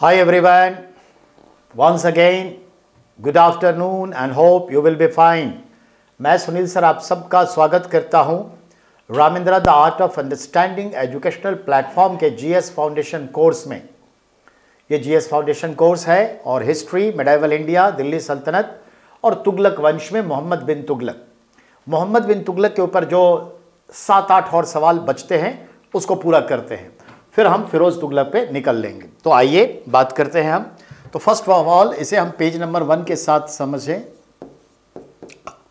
Hi everyone, once again, good afternoon and hope you will be fine. मैं Sunil sir आप सबका स्वागत करता हूं Ramendra the art of understanding educational platform के जीएस फाउंडेशन कोर्स में। ये जीएस फाउंडेशन कोर्स है और हिस्ट्री, मेडाइवल इंडिया, दिल्ली सल्तनत और तुगलक वंश में मोहम्मद बिन तुगलक के ऊपर जो 7-8 और सवाल बचते हैं उसको पूरा करते हैं, फिर हम फिरोज तुगलक पे निकल लेंगे। तो आइए बात करते हैं हम। तो फर्स्ट ऑफ ऑल इसे हम पेज नंबर 1 के साथ समझें।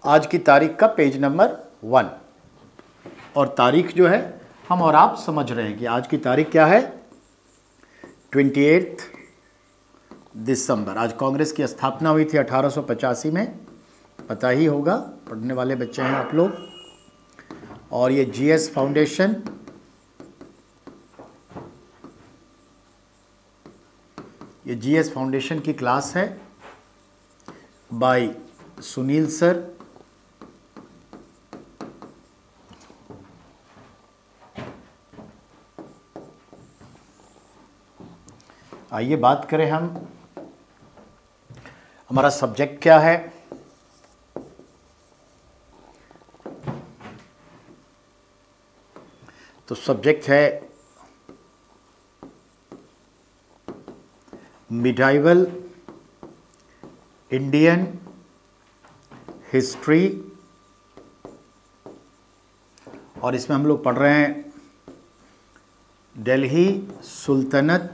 आज की तारीख का पेज नंबर 1 और तारीख जो है हम और आप समझ रहे हैं कि आज की तारीख क्या है, 28 दिसंबर। आज कांग्रेस की स्थापना हुई थी 1885 में, पता ही होगा, पढ़ने वाले बच्चे हैं आप लोग। और ये जीएस फाउंडेशन, ये जीएस फाउंडेशन की क्लास है बाय सुनील सर। आइए बात करें हम, हमारा सब्जेक्ट क्या है। तो सब्जेक्ट है मिडाइवल इंडियन हिस्ट्री, और इसमें हम लोग पढ़ रहे हैं दिल्ली सुल्तनत।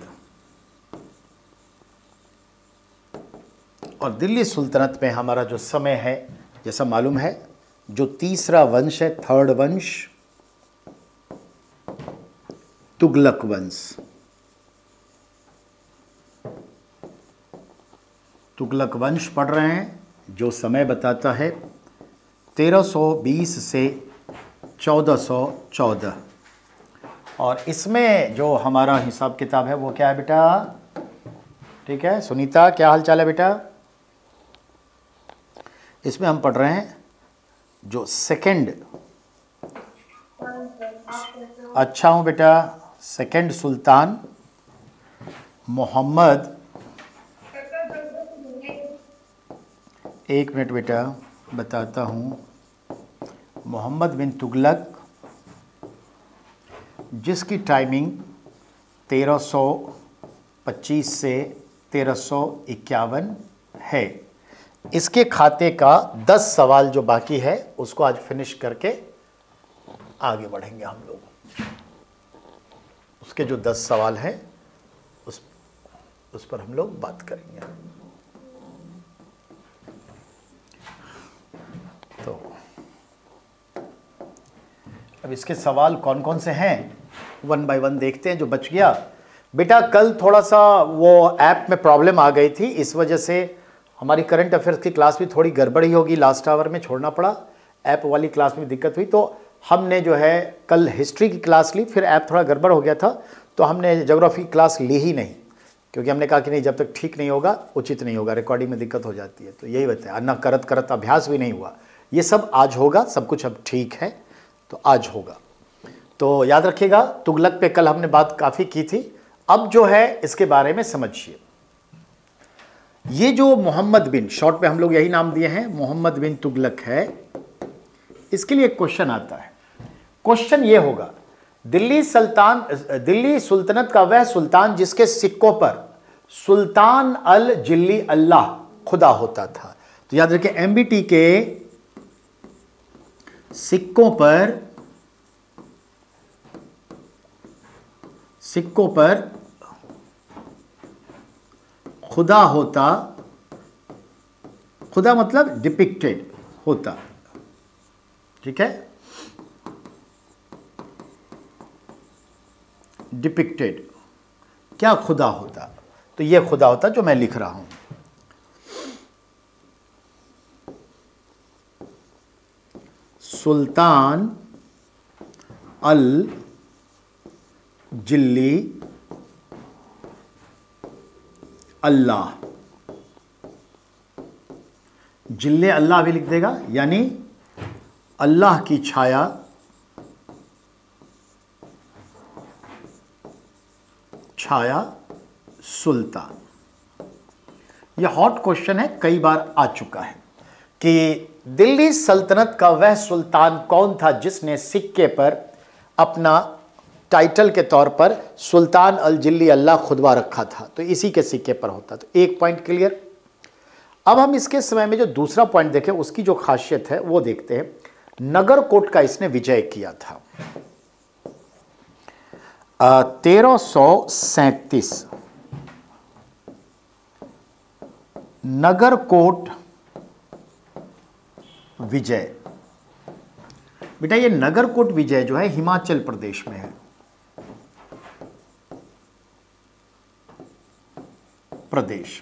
और दिल्ली सुल्तनत में हमारा जो समय है, जैसा मालूम है, जो तीसरा वंश है, थर्ड वंश, तुगलक वंश। तुगलक वंश पढ़ रहे हैं, जो समय बताता है 1320 से 1414। और इसमें जो हमारा हिसाब किताब है वो क्या है बेटा? ठीक है सुनीता, क्या हाल चाल है बेटा? इसमें हम पढ़ रहे हैं जो सेकंड, अच्छा हूँ बेटा, सेकंड सुल्तान मोहम्मद, एक मिनट बेटा बताता हूँ, मोहम्मद बिन तुगलक, जिसकी टाइमिंग 1325 से 1351 है। इसके खाते का 10 सवाल जो बाकी है उसको आज फिनिश करके आगे बढ़ेंगे हम लोग। उसके जो 10 सवाल हैं उस पर हम लोग बात करेंगे। तो अब इसके सवाल कौन कौन से हैं, 1 बाय 1 देखते हैं। जो बच गया बेटा, कल थोड़ा सा वो ऐप में प्रॉब्लम आ गई थी, इस वजह से हमारी करंट अफेयर्स की क्लास भी थोड़ी गड़बड़ी होगी, लास्ट आवर में छोड़ना पड़ा। ऐप वाली क्लास में दिक्कत हुई, तो हमने जो है कल हिस्ट्री की क्लास ली, फिर ऐप थोड़ा गड़बड़ हो गया था तो हमने ज्योग्राफी की क्लास ली ही नहीं, क्योंकि हमने कहा कि नहीं, जब तक ठीक नहीं होगा उचित नहीं होगा, रिकॉर्डिंग में दिक्कत हो जाती है। तो यही बताया, ना करत अभ्यास भी नहीं हुआ। ये सब आज होगा, सब कुछ अब ठीक है, तो आज होगा। तो याद रखिएगा, तुगलक पे कल हमने बात काफ़ी की थी। अब जो है इसके बारे में समझिए। ये जो मोहम्मद बिन, शॉर्ट पे हम लोग यही नाम दिए हैं, मोहम्मद बिन तुगलक है। इसके लिए एक क्वेश्चन आता है। क्वेश्चन ये होगा, दिल्ली सुल्तनत का वह सुल्तान जिसके सिक्कों पर सुल्तान अल जिल्ली अल्लाह खुदा होता था। तो याद रखिए, एमबीटी के सिक्कों पर खुदा होता, खुदा मतलब डिपिक्टेड होता, ठीक है, डिपिक्टेड, क्या खुदा होता? तो ये खुदा होता जो मैं लिख रहा हूं, सुल्तान अल जिल्ली अल्लाह। जिल्ले अल्लाह भी लिख देगा, यानी अल्लाह की छाया सुल्तान। यह हॉट क्वेश्चन है, कई बार आ चुका है कि दिल्ली सल्तनत का वह सुल्तान कौन था जिसने सिक्के पर अपना टाइटल के तौर पर सुल्तान अल जिल्ली अल्लाह खुदवा रखा था, तो इसी के सिक्के पर होता। तो एक पॉइंट क्लियर। अब हम इसके समय में जो दूसरा पॉइंट देखें, उसकी जो खासियत है वो देखते हैं। नगरकोट का इसने विजय किया था 1337। नगरकोट विजय। बेटा ये नगरकोट विजय जो है हिमाचल प्रदेश में है। प्रदेश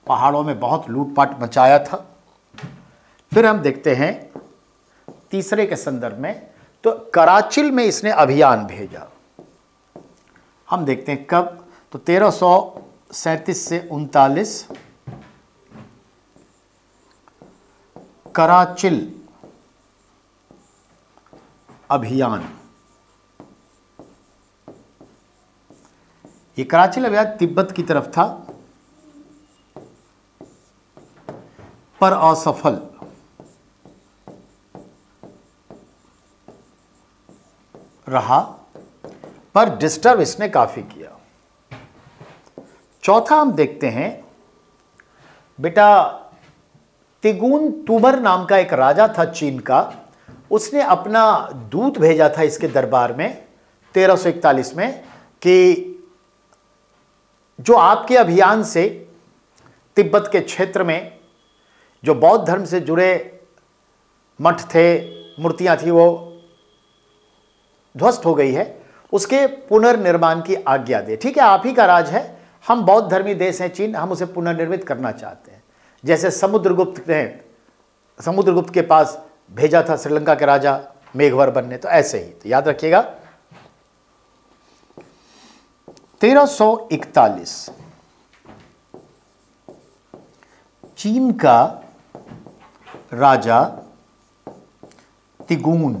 पहाड़ों में बहुत लूटपाट मचाया था। फिर हम देखते हैं तीसरे के संदर्भ में, तो कराचिल में इसने अभियान भेजा। हम देखते हैं कब, तो 1337 से 39 कराचिल अभियान। ये कराचिल अभियान तिब्बत की तरफ था पर असफल। रहा, पर डिस्टर्ब इसने काफी किया। चौथा हम देखते हैं बेटा, तिगुन तुबर नाम का एक राजा था चीन का, उसने अपना दूत भेजा था इसके दरबार में 1341 में कि जो आपके अभियान से तिब्बत के क्षेत्र में जो बौद्ध धर्म से जुड़े मठ थे, मूर्तियां थी, वो ध्वस्त हो गई है, उसके पुनर्निर्माण की आज्ञा दे। ठीक है, आप ही का राज है, हम बौद्ध धर्मी देश हैं चीन, हम उसे पुनर्निर्मित करना चाहते हैं। जैसे समुद्रगुप्त ने समुद्रगुप्त के पास भेजा था श्रीलंका के राजा मेघवर बनने, तो ऐसे ही। तो याद रखिएगा 1341 चीन का राजा तिगुन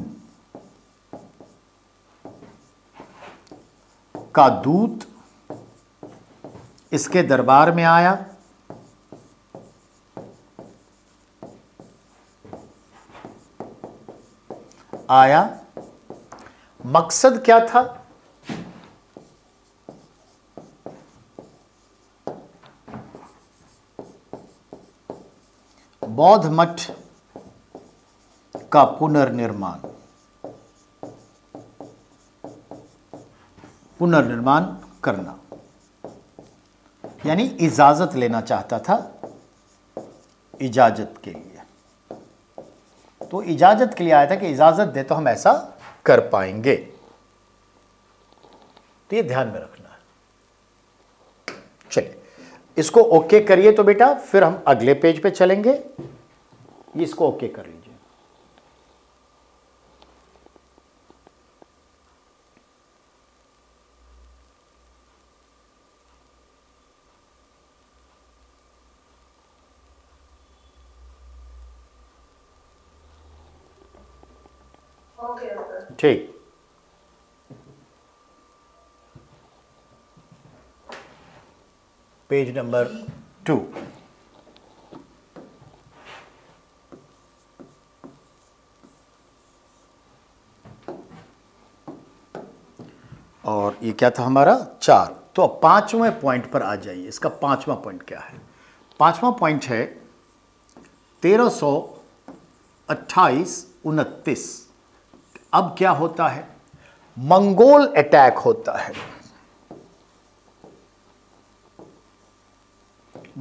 का दूत इसके दरबार में आया। मकसद क्या था? बौद्ध मठ का पुनर्निर्माण करना, यानी इजाजत लेना चाहता था, इजाजत के लिए। तो इजाजत के लिए आया था कि इजाजत दे तो हम ऐसा कर पाएंगे। तो ये ध्यान में रखना है। चलिए इसको ओके करिए तो बेटा, फिर हम अगले पेज पे चलेंगे। इसको ओके कर लीजिए। ठीक, पेज नंबर 2। और ये क्या था हमारा 4। तो अब 5वें पॉइंट पर आ जाइए। इसका 5वां पॉइंट क्या है? 5वां पॉइंट है 1328-29। अब क्या होता है? मंगोल अटैक होता है।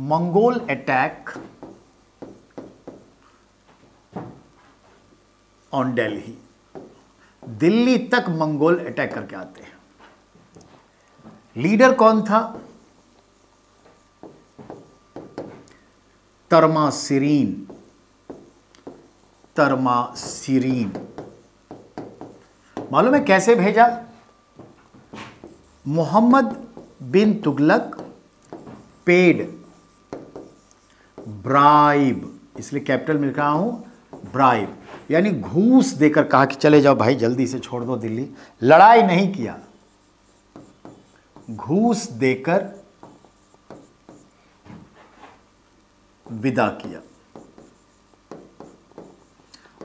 Mongol attack on Delhi. Delhi तक मंगोल अटैक करके आते हैं। लीडर कौन था? तरमासिरीन। मालूम है कैसे भेजा? मोहम्मद बिन तुगलक पेड ब्राइब, इसलिए कैपिटल में लिखा हूं ब्राइब, यानी घूस देकर कहा कि चले जाओ भाई, जल्दी से छोड़ दो दिल्ली। लड़ाई नहीं किया, घूस देकर विदा किया।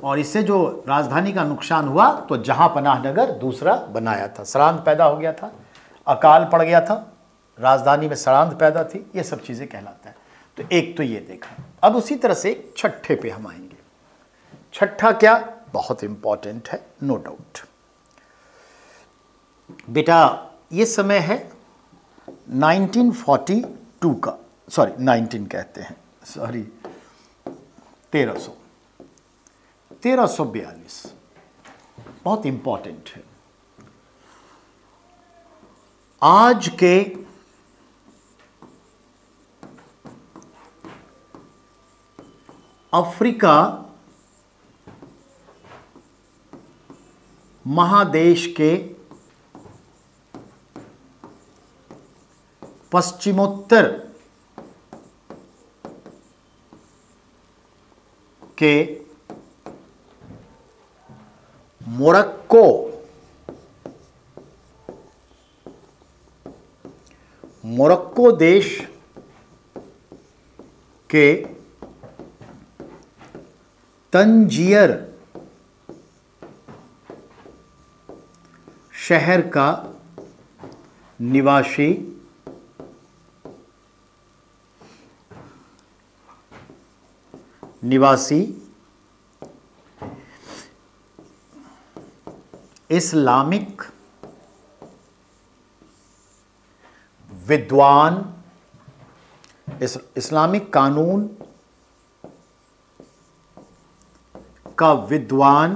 और इससे जो राजधानी का नुकसान हुआ तो जहांपनाह नगर दूसरा बनाया था, सड़ांध पैदा हो गया था, अकाल पड़ गया था, राजधानी में सड़ांध पैदा थी, ये सब चीजें कहलाता है। तो एक तो ये देखा। अब उसी तरह से एक छठे पे हम आएंगे। छठा क्या, बहुत इंपॉर्टेंट है, नो डाउट। बेटा ये समय है 1942 का, सॉरी 19 कहते हैं, सॉरी 1342, बहुत इंपॉर्टेंट है। आज के अफ्रीका महादेश के पश्चिमोत्तर के मोरक्को देश के तंजियर शहर का निवासी इस्लामिक विद्वान, इस्लामिक कानून का विद्वान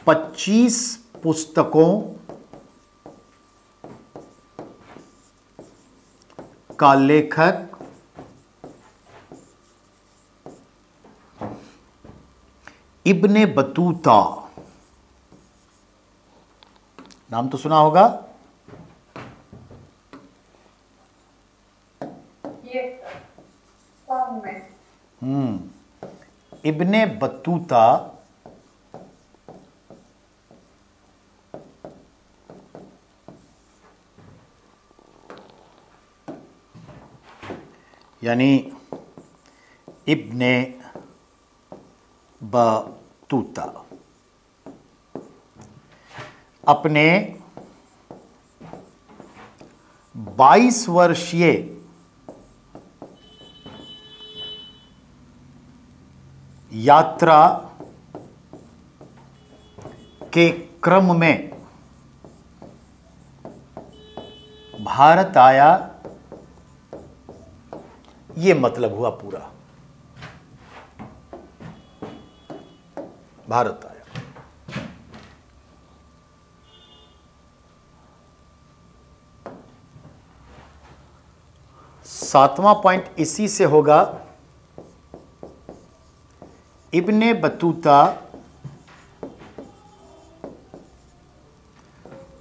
25 पुस्तकों का लेखक इब्ने बतूता, नाम तो सुना होगा। इब्ने बतूता यानी इब्ने बतूता अपने 22 वर्षीय यात्रा के क्रम में भारत आया, ये मतलब हुआ पूरा, भारत आया। सातवां पॉइंट इसी से होगा, इब्ने बतूता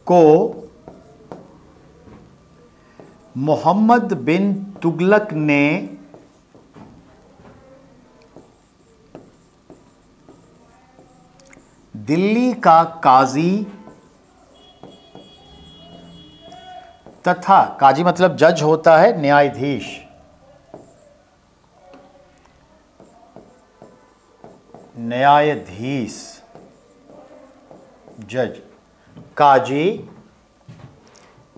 को मोहम्मद बिन तुगलक ने दिल्ली का काजी तथा, काजी मतलब जज होता है, न्यायाधीश, न्यायाधीश जज, काजी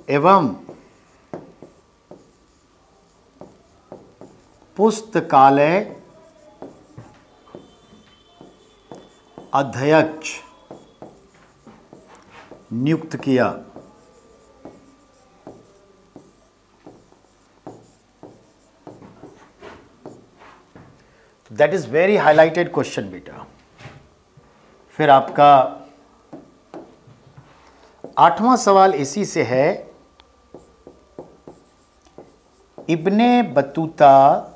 एवं पुस्तकालय अध्यक्ष नियुक्त किया। That is very highlighted question बेटा। फिर आपका 8वां सवाल इसी से है, इब्ने बतूता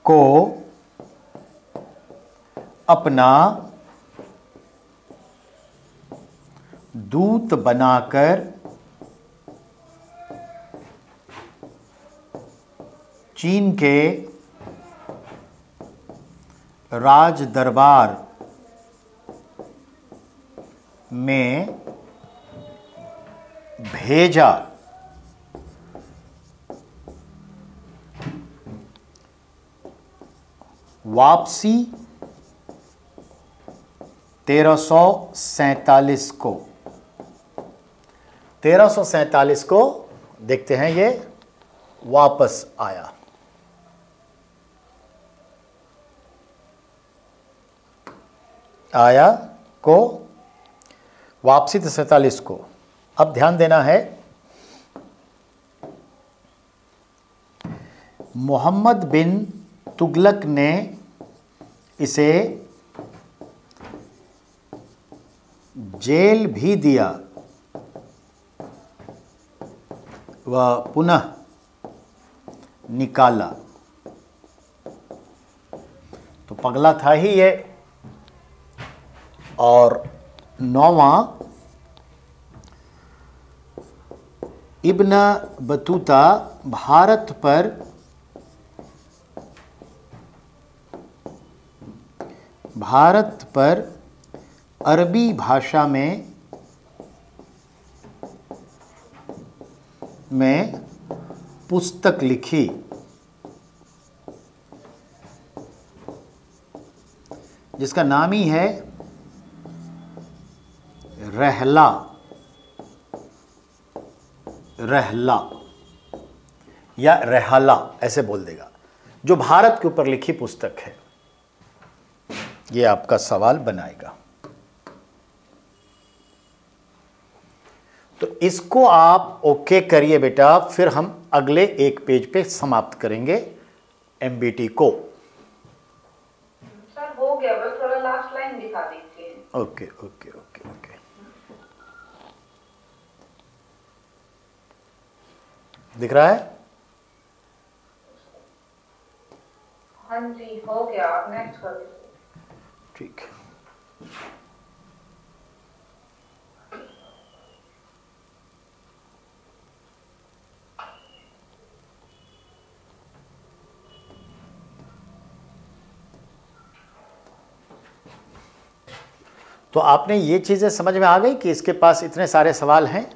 को अपना दूत बनाकर चीन के राज दरबार में भेजा। वापसी 1347 को। 1347 को देखते हैं ये वापस आया। आया को वापसी 47 को। अब ध्यान देना है, मोहम्मद बिन तुगलक ने इसे जेल भी दिया, वह पुनः निकाला। तो पगला था ही ये। और 9वां, इब्न बतूता भारत पर अरबी भाषा में पुस्तक लिखी। जिसका नाम ही है रहला। रहला या रहला ऐसे बोल देगा, जो भारत के ऊपर लिखी पुस्तक है। ये आपका सवाल बनाएगा। तो इसको आप ओके करिए बेटा, फिर हम अगले एक पेज पे समाप्त करेंगे एमबीटी को। सर हो गया, बस थोड़ा लास्ट लाइन दिखा दीजिए। Okay okay okay okay. दिख रहा है? हाँ जी हो गया, आप नेक्स्ट कर दीजिए। ठीक। तो आपने ये चीज़ें समझ में आ गई कि इसके पास इतने सारे सवाल हैं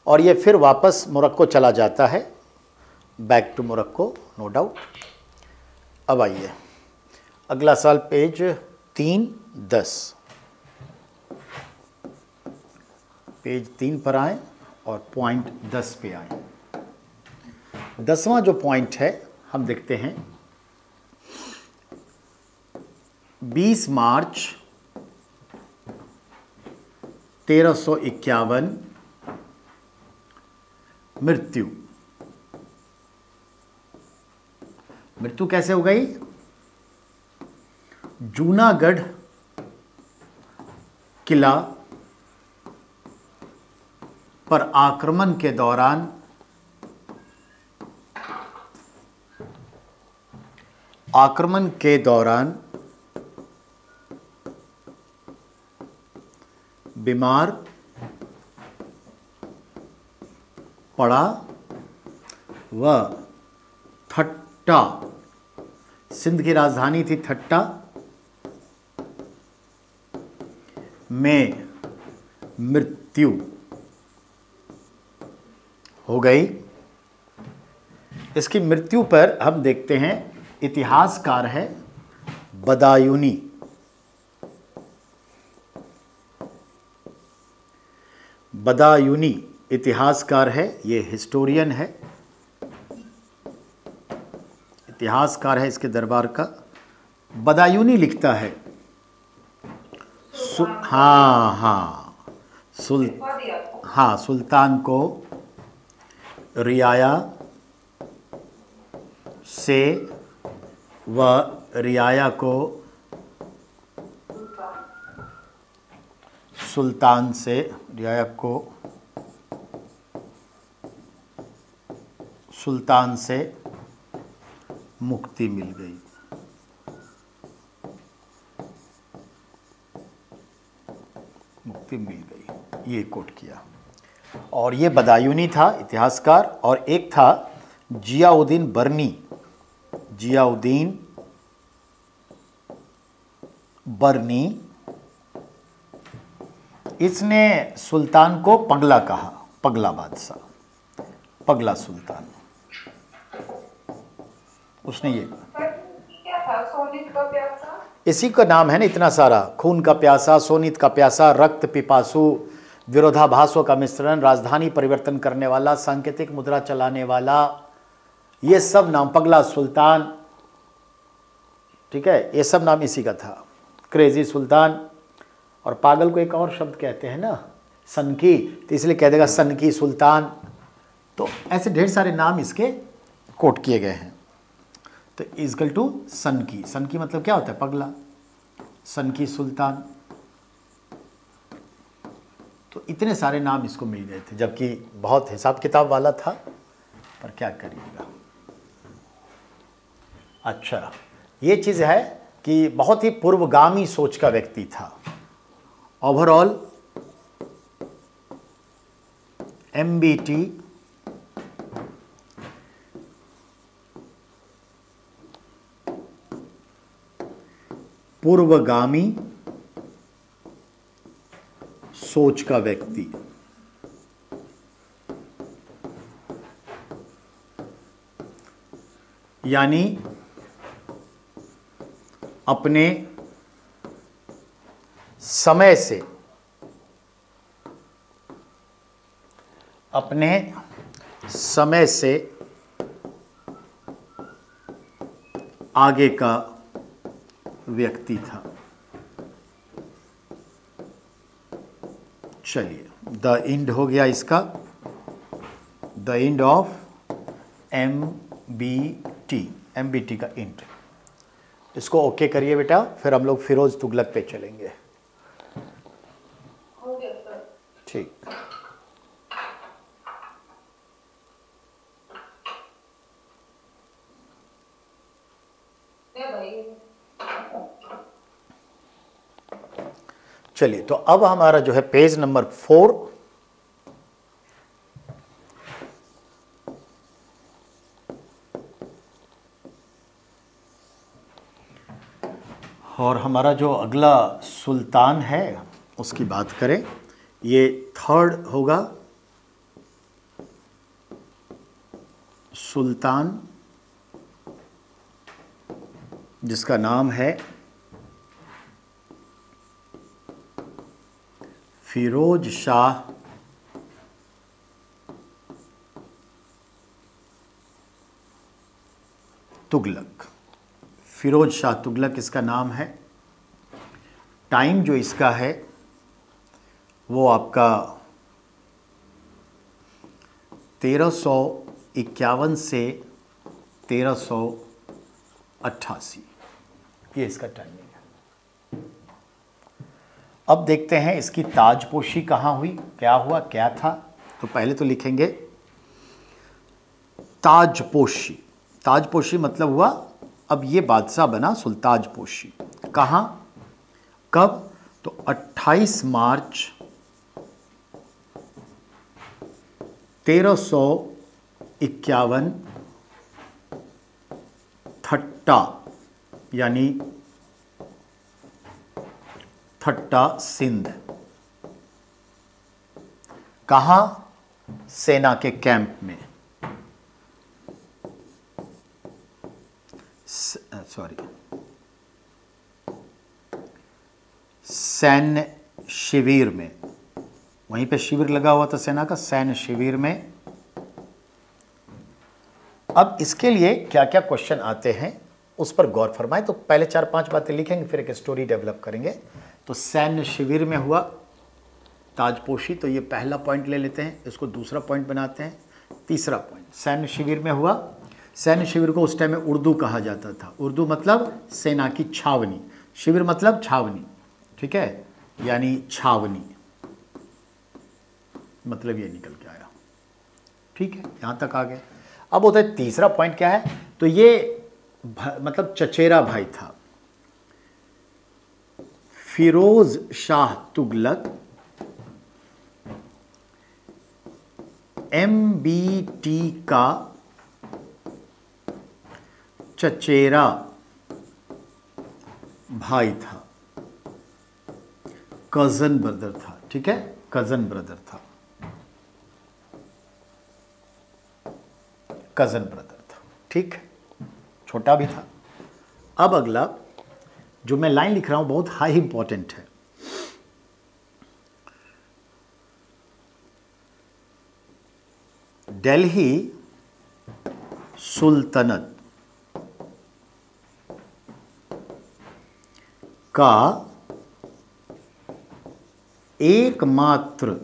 और ये फिर वापस मोरक्को चला जाता है, back to Morocco, no doubt. अब आइए अगला सवाल, पेज 310। पेज 3 पर आए और पॉइंट 10 पे आए। 10वां जो पॉइंट है हम देखते हैं, 20 मार्च 1351 मृत्यु। मृत्यु कैसे हो गई? जूनागढ़ किला पर आक्रमण के दौरान बीमार पड़ा व ठट्टा, सिंध की राजधानी थी ठट्टा, में मृत्यु हो गई। इसकी मृत्यु पर हम देखते हैं, इतिहासकार है बदायूनी। बदायूनी इतिहासकार है, ये हिस्टोरियन है, इतिहासकार है इसके दरबार का। बदायूनी लिखता है सुल्तान को रियाया से व रियाया को सुल्तान से, रियाया को सुल्तान से मुक्ति मिल गई। मुक्ति मिल गई, ये कोट किया। और ये बदायूनी था इतिहासकार, और एक था जियाउद्दीन बर्नी। जियाउद्दीन बर्नी इसने सुल्तान को पगला कहा, पगला बादशाह, पगला सुल्तान, उसने ये कहा। क्या था सोनित का प्यासा? इसी का नाम है ना इतना सारा, खून का प्यासा, सोनित का प्यासा, रक्त पिपासु, विरोधाभासों का मिश्रण, राजधानी परिवर्तन करने वाला, सांकेतिक मुद्रा चलाने वाला, ये सब नाम, पगला सुल्तान, ठीक है, ये सब नाम इसी का था, क्रेजी सुल्तान। और पागल को एक और शब्द कहते हैं ना, सनकी, तो इसलिए कह देगा सनकी सुल्तान। तो ऐसे ढेर सारे नाम इसके कोट किए गए हैं। तो इजकल टू सनकी, सनकी मतलब क्या होता है? पगला, सनकी सुल्तान। तो इतने सारे नाम इसको मिल गए थे, जबकि बहुत हिसाब किताब वाला था, पर क्या करिएगा। अच्छा, ये चीज़ है कि बहुत ही पूर्वगामी सोच का व्यक्ति था। ओवरऑल MBT पूर्वगामी सोच का व्यक्ति, यानी अपने समय से, अपने समय से आगे का व्यक्ति था। चलिए, द एंड हो गया इसका, द एंड ऑफ MBT का एंड। इसको ओके करिए बेटा, फिर हम लोग फिरोज तुगलक पे चलेंगे। हो गया सर। ठीक। ले भाई। चलिए, तो अब हमारा जो है पेज नंबर 4, और हमारा जो अगला सुल्तान है उसकी बात करें। ये थर्ड होगा, सुल्तान, जिसका नाम है फिरोज शाह तुगलक। फिरोज शाह तुगलक इसका नाम है। टाइम जो इसका है वो आपका 1351 से 1388, ये इसका टाइमिंग है। अब देखते हैं इसकी ताजपोशी कहाँ हुई, क्या हुआ, क्या था। तो पहले तो लिखेंगे ताजपोशी। ताजपोशी मतलब हुआ, अब ये बादशाह बना सुल्ताजपोशी। कहाँ, कब? तो 28 मार्च 1351 थट्टा, यानी थट्टा सिंध। कहाँ? सेना के कैंप में, सॉरी, सैन्य शिविर में, वहीं पे शिविर लगा हुआ था सेना का, सैन्य शिविर में। अब इसके लिए क्या क्या क्वेश्चन आते हैं उस पर गौर फरमाएं। तो पहले 4-5 बातें लिखेंगे, फिर एक स्टोरी डेवलप करेंगे। तो सैन्य शिविर में हुआ ताजपोशी, तो ये पहला पॉइंट ले लेते हैं, इसको दूसरा पॉइंट बनाते हैं। तीसरा पॉइंट, सैन्य शिविर में हुआ। सैन्य शिविर को उस टाइम में उर्दू कहा जाता था। उर्दू मतलब सेना की छावनी, शिविर मतलब छावनी, ठीक है, यानी छावनी, मतलब ये निकल के आया। ठीक है, यहाँ तक आ गए। अब होता है तीसरा पॉइंट क्या है, तो ये मतलब चचेरा भाई था फिरोज शाह तुगलक, MBT का चचेरा भाई था। कजन ब्रदर था, ठीक है, कजन ब्रदर था, कजन ब्रदर था, ठीक है, छोटा भी था। अब अगला जो मैं लाइन लिख रहा हूं बहुत हाई इंपॉर्टेंट है। दिल्ली सुल्तनत का एकमात्र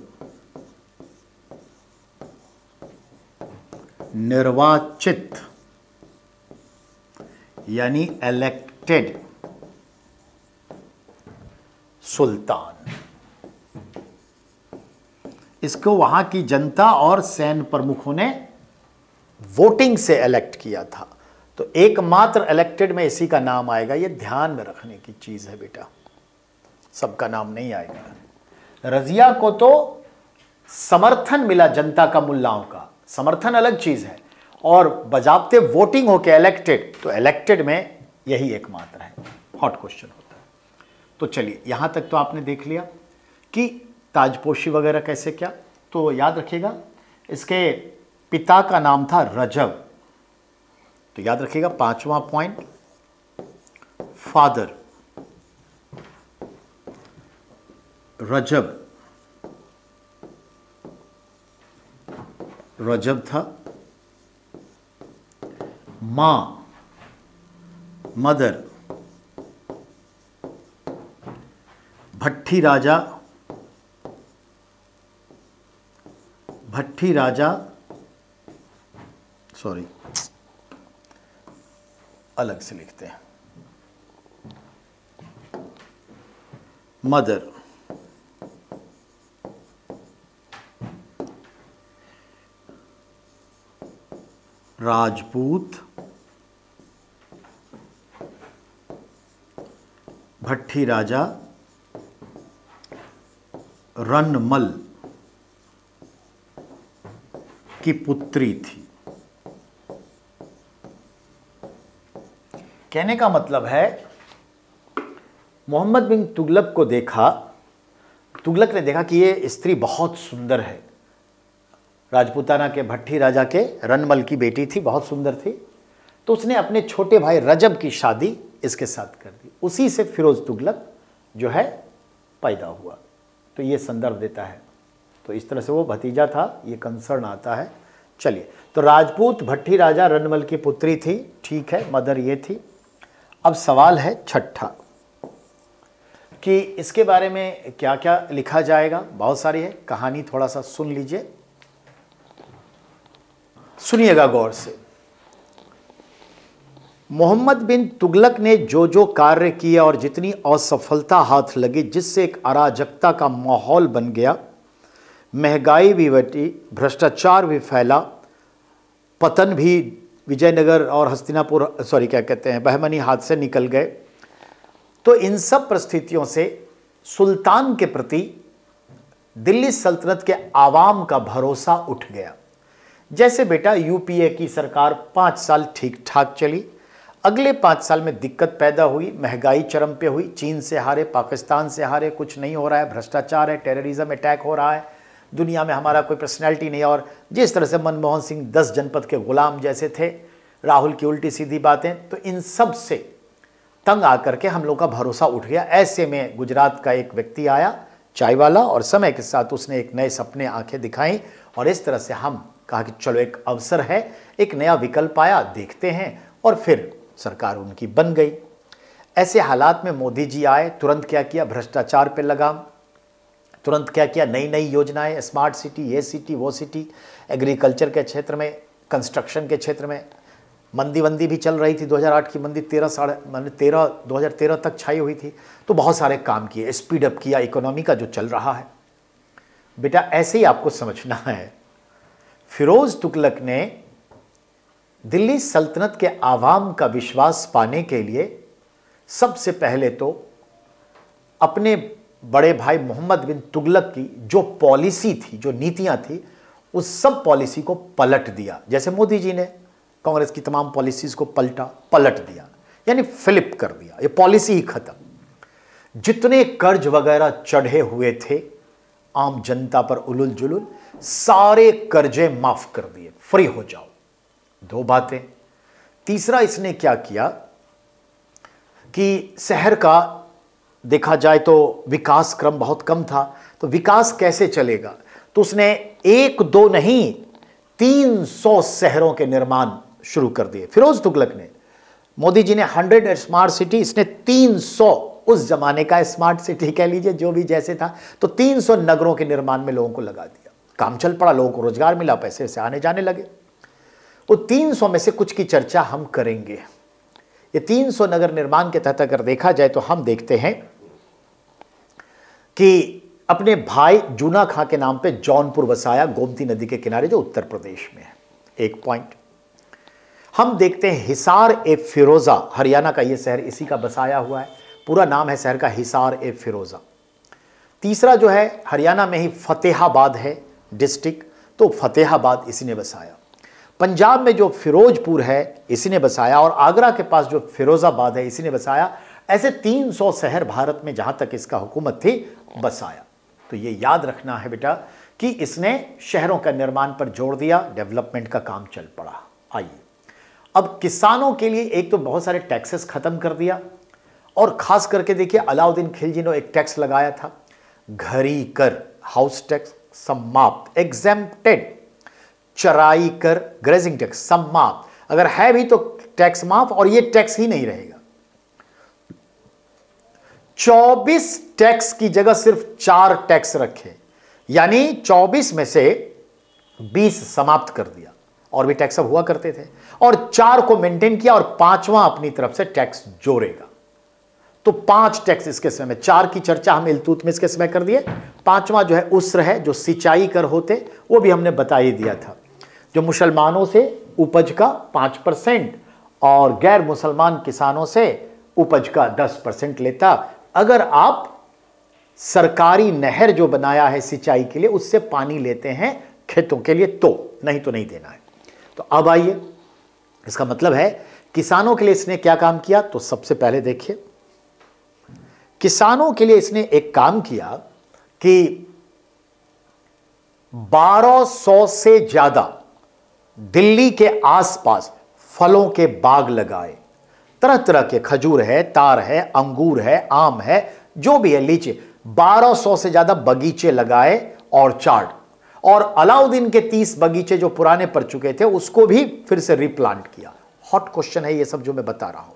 निर्वाचित यानी इलेक्टेड सुल्तान, इसको वहां की जनता और सैन्य प्रमुखों ने वोटिंग से इलेक्ट किया था। तो एकमात्र इलेक्टेड में इसी का नाम आएगा। ये ध्यान में रखने की चीज है बेटा, सबका नाम नहीं आएगा। रजिया को तो समर्थन मिला जनता का, मुल्लाओं का समर्थन अलग चीज है, और बजाबते वोटिंग होके इलेक्टेड, तो इलेक्टेड में यही एकमात्र है। हॉट क्वेश्चन होता है। तो चलिए यहां तक तो आपने देख लिया कि ताजपोशी वगैरह कैसे क्या। तो याद रखिएगा इसके पिता का नाम था रजब, तो याद रखिएगा 5वां पॉइंट, फादर रजब, रजब था। मां मदर भट्टी राजा, भट्टी राजा सॉरी अलग से लिखते हैं, मदर राजपूत, भट्टी राजा रनमल की पुत्री थी। कहने का मतलब है मोहम्मद बिन तुगलक को देखा, तुगलक ने देखा कि ये स्त्री बहुत सुंदर है, राजपूताना के भट्टी राजा के रनमल की बेटी थी, बहुत सुंदर थी, तो उसने अपने छोटे भाई रजब की शादी इसके साथ कर दी। उसी से फिरोज तुगलक जो है पैदा हुआ। तो ये संदर्भ देता है। तो इस तरह से वो भतीजा था, ये कंसर्न आता है। चलिए, तो राजपूत भट्टी राजा रनमल की पुत्री थी, ठीक है, मदर ये थी। अब सवाल है छठा कि इसके बारे में क्या क्या लिखा जाएगा। बहुत सारी है कहानी, थोड़ा सा सुन लीजिए, सुनिएगा गौर से। मोहम्मद बिन तुगलक ने जो जो कार्य किए और जितनी असफलता हाथ लगी, जिससे एक अराजकता का माहौल बन गया, महंगाई भी बढ़ी, भ्रष्टाचार भी फैला, पतन भी विजयनगर और हस्तिनापुर क्या कहते हैं बहमनी हाथ से निकल गए। तो इन सब परिस्थितियों से सुल्तान के प्रति दिल्ली सल्तनत के आवाम का भरोसा उठ गया। जैसे बेटा यूपीए की सरकार 5 साल ठीक ठाक चली, अगले 5 साल में दिक्कत पैदा हुई, महंगाई चरम पे हुई, चीन से हारे, पाकिस्तान से हारे, कुछ नहीं हो रहा है, भ्रष्टाचार है, टेररिज्म अटैक हो रहा है, दुनिया में हमारा कोई पर्सनैलिटी नहीं है। और जिस तरह से मनमोहन सिंह 10 जनपद के गुलाम जैसे थे, राहुल की उल्टी सीधी बातें, तो इन सब से तंग आकर के हम लोग का भरोसा उठ गया। ऐसे में गुजरात का एक व्यक्ति आया, चाय वाला, और समय के साथ उसने एक नए सपने आंखें दिखाई, और इस तरह से हम कहा कि चलो एक अवसर है, एक नया विकल्प आया, देखते हैं, और फिर सरकार उनकी बन गई। ऐसे हालात में मोदी जी आए, तुरंत क्या किया, भ्रष्टाचार पे लगाम, तुरंत क्या किया, नई नई योजनाएं, स्मार्ट सिटी, ये सिटी वो सिटी, एग्रीकल्चर के क्षेत्र में, कंस्ट्रक्शन के क्षेत्र में। मंदी भी चल रही थी, 2008 की मंदी 2013 तक छाई हुई थी। तो बहुत सारे काम किए, स्पीड अप किया इकोनॉमी का जो चल रहा है। बेटा ऐसे ही आपको समझना है, फिरोज तुगलक ने दिल्ली सल्तनत के आवाम का विश्वास पाने के लिए सबसे पहले तो अपने बड़े भाई मोहम्मद बिन तुगलक की जो पॉलिसी थी, जो नीतियां थी, उस सब पॉलिसी को पलट दिया। जैसे मोदी जी ने कांग्रेस की तमाम पॉलिसीज को पलट दिया, यानी फ्लिप कर दिया, ये पॉलिसी ही खत्म। जितने कर्ज वगैरह चढ़े हुए थे आम जनता पर उलुल जुलुल, सारे कर्जे माफ कर दिए, फ्री हो जाओ। दो बातें। तीसरा इसने क्या किया कि शहर का देखा जाए तो विकास क्रम बहुत कम था, तो विकास कैसे चलेगा, तो उसने एक दो नहीं 300 शहरों के निर्माण शुरू कर दिए फिरोज तुगलक ने। मोदी जी ने 100 स्मार्ट सिटी, इसने 300 उस जमाने का स्मार्ट सिटी कह लीजिए, जो भी जैसे था, तो 300 नगरों के निर्माण में लोगों को लगा दिया। काम चल पड़ा, लोगों को रोजगार मिला, पैसे से आने जाने लगे। वो 300 में से कुछ की चर्चा हम करेंगे। ये 300 नगर निर्माण के तहत अगर देखा जाए तो हम देखते हैं कि अपने भाई जूना खां के नाम पे जौनपुर बसाया, गोमती नदी के किनारे, जो उत्तर प्रदेश में है। एक पॉइंट। हम देखते हैं हिसार ए फिरोजा, हरियाणा का ये शहर इसी का बसाया हुआ है, पूरा नाम है शहर का हिसार ए फिरोजा। तीसरा जो है हरियाणा में ही फतेहाबाद है डिस्ट्रिक्ट, तो फतेहाबाद इसी ने बसाया। पंजाब में जो फिरोजपुर है इसी ने बसाया, और आगरा के पास जो फिरोजाबाद है इसी ने बसाया। ऐसे 300 शहर भारत में जहां तक इसका हुकूमत थी बसाया। तो ये याद रखना है बेटा कि इसने शहरों का निर्माण पर जोर दिया, डेवलपमेंट का काम चल पड़ा। आइए अब किसानों के लिए एक तो बहुत सारे टैक्सेस खत्म कर दिया, और खास करके देखिए अलाउद्दीन खिलजी ने एक टैक्स लगाया था, घरी कर, हाउस टैक्स समाप्त, एग्जेम्प्टेड। चराई कर, ग्रेजिंग टैक्स समाप्त, अगर है भी तो टैक्स माफ, और ये टैक्स ही नहीं रहेगा। 24 टैक्स की जगह सिर्फ 4 टैक्स रखे, यानी 24 में से 20 समाप्त कर दिया, और भी टैक्स अब हुआ करते थे, और 4 को मेंटेन किया, और 5वां अपनी तरफ से टैक्स जोड़ेगा। तो 5 टैक्स इसके समय में, 4 की चर्चा हम इल्तुतमिश के समय कर दिए। 5वां जो है उस्र है, जो सिंचाई कर होते, वो भी हमने बता ही दिया था, जो मुसलमानों से उपज का 5% और गैर मुसलमान किसानों से उपज का 10% लेता। अगर आप सरकारी नहर जो बनाया है सिंचाई के लिए, उससे पानी लेते हैं खेतों के लिए, तो नहीं देना है। तो अब आइए, इसका मतलब है किसानों के लिए इसने क्या काम किया, तो सबसे पहले देखिए किसानों के लिए इसने एक काम किया कि 1200 से ज्यादा दिल्ली के आसपास फलों के बाग लगाए, तरह तरह के, खजूर है, तार है, अंगूर है, आम है, जो भी है, लीची, 1200 से ज्यादा बगीचे लगाए और चार्ट। और अलाउद्दीन के 30 बगीचे जो पुराने पड़ चुके थे उसको भी फिर से रिप्लांट किया। हॉट क्वेश्चन है ये सब जो मैं बता रहा हूं।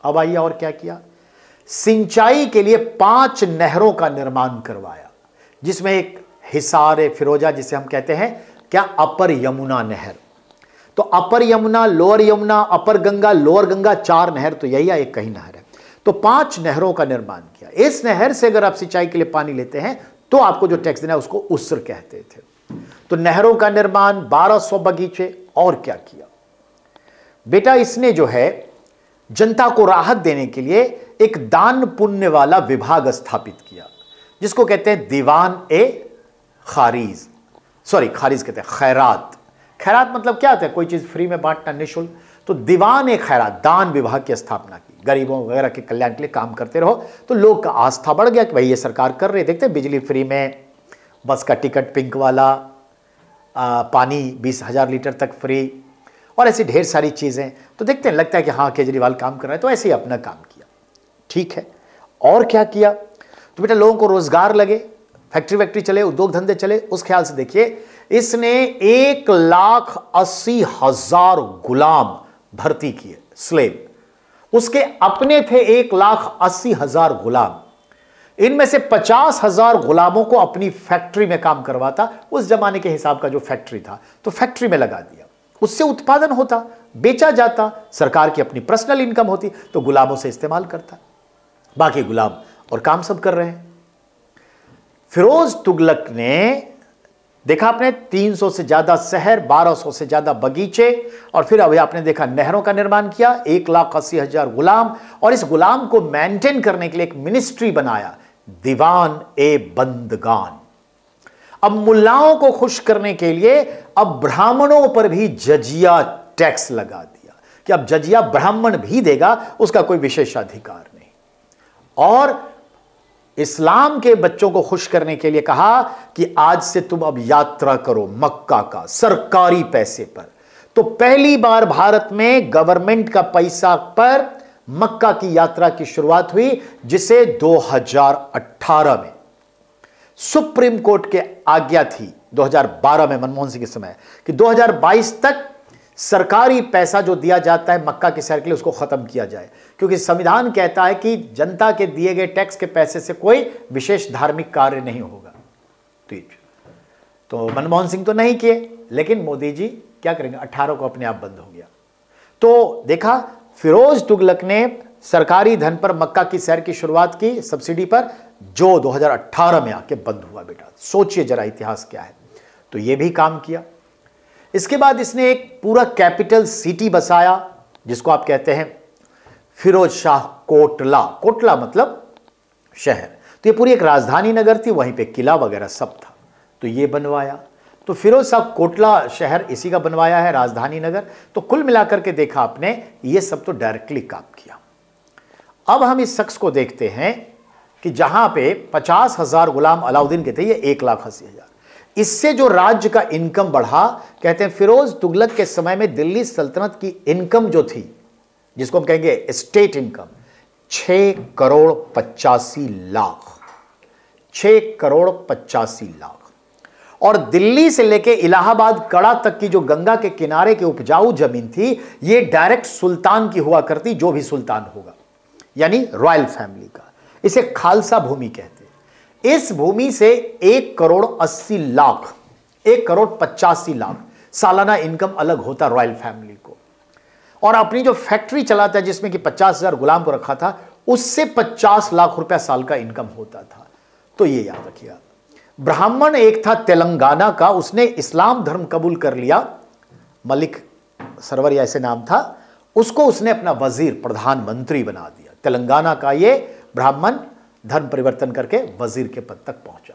अब आइए और क्या किया, सिंचाई के लिए 5 नहरों का निर्माण करवाया, जिसमें एक हिसार फिरोजा, जिसे हम कहते हैं क्या, अपर यमुना नहर। तो अपर यमुना, लोअर यमुना, अपर गंगा, लोअर गंगा, 4 नहर, तो यही एक कहीं नहर है। तो 5 नहरों का निर्माण किया। इस नहर से अगर आप सिंचाई के लिए पानी लेते हैं तो आपको जो टैक्स देना है उसको उस्र कहते थे। तो नहरों का निर्माण, 1200 बगीचे, और क्या किया बेटा, इसने जो है जनता को राहत देने के लिए एक दान पुण्य वाला विभाग स्थापित किया, जिसको कहते हैं दीवान ए खारिज, सॉरी खारिज कहते हैं खैरात। खैरात मतलब क्या होता है, कोई चीज फ्री में बांटना, निःशुल्क। तो दीवान ए खैरात, दान विभाग की स्थापना की, गरीबों वगैरह के कल्याण के लिए काम करते रहो। तो लोग का आस्था बढ़ गया कि भाई ये सरकार कर रहे, देखते बिजली फ्री में, बस का टिकट पिंक वाला, पानी 20,000 लीटर तक फ्री, और ऐसी ढेर सारी चीज़ें। तो देखते हैं, लगता है कि हाँ केजरीवाल काम कर रहा है, तो ऐसे ही अपना काम किया। ठीक है, और क्या किया, तो बेटा लोगों को रोजगार लगे, फैक्ट्री वैक्ट्री चले, उद्योग धंधे चले, उस ख्याल से देखिए इसने 1,80,000 गुलाम भर्ती किए, स्लेव। उसके अपने थे 1,80,000 गुलाम। इनमें से 50,000 गुलामों को अपनी फैक्ट्री में काम करवाता, उस जमाने के हिसाब का जो फैक्ट्री था, तो फैक्ट्री में लगा दिया। उससे उत्पादन होता, बेचा जाता, सरकार की अपनी पर्सनल इनकम होती, तो गुलामों से इस्तेमाल करता। बाकी गुलाम और काम सब कर रहे हैं। फिरोज तुगलक ने देखा आपने 300 से ज्यादा शहर, 1200 से ज्यादा बगीचे, और फिर अभी आपने देखा नहरों का निर्माण किया, 1,80,000 गुलाम, और इस गुलाम को मेंटेन करने के लिए एक मिनिस्ट्री बनाया, दीवान ए बंदगान। अब मुल्लाओं को खुश करने के लिए अब ब्राह्मणों पर भी जजिया टैक्स लगा दिया, कि अब जजिया ब्राह्मण भी देगा, उसका कोई विशेषाधिकार नहीं। और इस्लाम के बच्चों को खुश करने के लिए कहा कि आज से तुम अब यात्रा करो मक्का का सरकारी पैसे पर। तो पहली बार भारत में गवर्नमेंट का पैसा पर मक्का की यात्रा की शुरुआत हुई, जिसे 2018 में सुप्रीम कोर्ट के आज्ञा थी 2012 में मनमोहन सिंह के समय कि 2022 तक सरकारी पैसा जो दिया जाता है मक्का के शहर के लिए उसको खत्म किया जाए, क्योंकि संविधान कहता है कि जनता के दिए गए टैक्स के पैसे से कोई विशेष धार्मिक कार्य नहीं होगा। तो मनमोहन सिंह तो नहीं किए, लेकिन मोदी जी क्या करेंगे, 18 को अपने आप बंद हो गया। तो देखा, फिरोज तुगलक ने सरकारी धन पर मक्का की सैर की शुरुआत की सब्सिडी पर, जो 2018 में आके बंद हुआ। बेटा सोचिए जरा इतिहास क्या है। तो ये भी काम किया। इसके बाद इसने एक पूरा कैपिटल सिटी बसाया, जिसको आप कहते हैं फिरोज शाह कोटला। कोटला मतलब शहर। तो ये पूरी एक राजधानी नगर थी, वहीं पे किला वगैरह सब था, तो ये बनवाया। तो फिरोज शाह कोटला शहर इसी का बनवाया है, राजधानी नगर। तो कुल मिलाकर के देखा आपने, ये सब तो डायरेक्टली काम किया। अब हम इस शख्स को देखते हैं कि जहां पे 50,000 गुलाम अलाउद्दीन के थे, ये 1,80,000। इससे जो राज्य का इनकम बढ़ा, कहते हैं फिरोज तुगलक के समय में दिल्ली सल्तनत की इनकम जो थी, जिसको हम कहेंगे स्टेट इनकम, 6,85,00,000। 6,85,00,000। और दिल्ली से लेके इलाहाबाद कड़ा तक की जो गंगा के किनारे की उपजाऊ जमीन थी, ये डायरेक्ट सुल्तान की हुआ करती, जो भी सुल्तान होगा, यानी रॉयल फैमिली का। इसे खालसा भूमि कहते हैं। इस भूमि से 1,80,00,000, 1,85,00,000 सालाना इनकम अलग होता रॉयल फैमिली को। और अपनी जो फैक्ट्री चलाता है, जिसमें कि 50,000 गुलाम को रखा था, उससे 50 लाख रुपया साल का इनकम होता था। तो ये याद रखिएगा। ब्राह्मण एक था तेलंगाना का, उसने इस्लाम धर्म कबूल कर लिया, मलिक सरवर या ऐसे नाम था, उसको उसने अपना वजीर प्रधानमंत्री बना दिया। तेलंगाना का ये ब्राह्मण धर्म परिवर्तन करके वजीर के पद तक पहुंचा।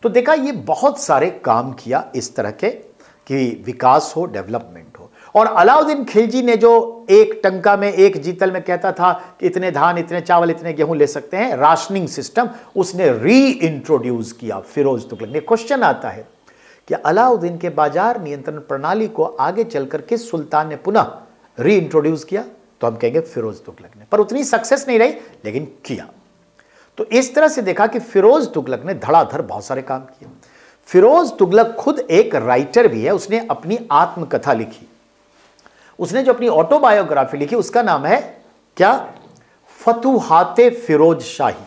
तो देखा, ये बहुत सारे काम किया इस तरह के कि विकास हो, डेवलपमेंट हो। और अलाउद्दीन खिलजी ने जो एक टंका में, एक जीतल में कहता था कि इतने धान, इतने चावल, इतने गेहूं ले सकते हैं, राशनिंग सिस्टम उसने री इंट्रोड्यूस किया फिरोज तुगलक ने। क्वेश्चन आता है कि अलाउद्दीन के बाजार नियंत्रण प्रणाली को आगे चलकर किस सुल्तान ने पुनः री इंट्रोड्यूस किया? तो हम कहेंगे फिरोज तुगलक ने। पर उतनी सक्सेस नहीं रही, लेकिन किया। तो इस तरह से देखा कि फिरोज तुगलक ने धड़ाधड़ बहुत सारे काम किए। फिरोज तुगलक खुद एक राइटर भी है। उसने अपनी आत्मकथा लिखी, उसने जो अपनी ऑटोबायोग्राफी लिखी उसका नाम है क्या? फतुहाते फिरोज शाही।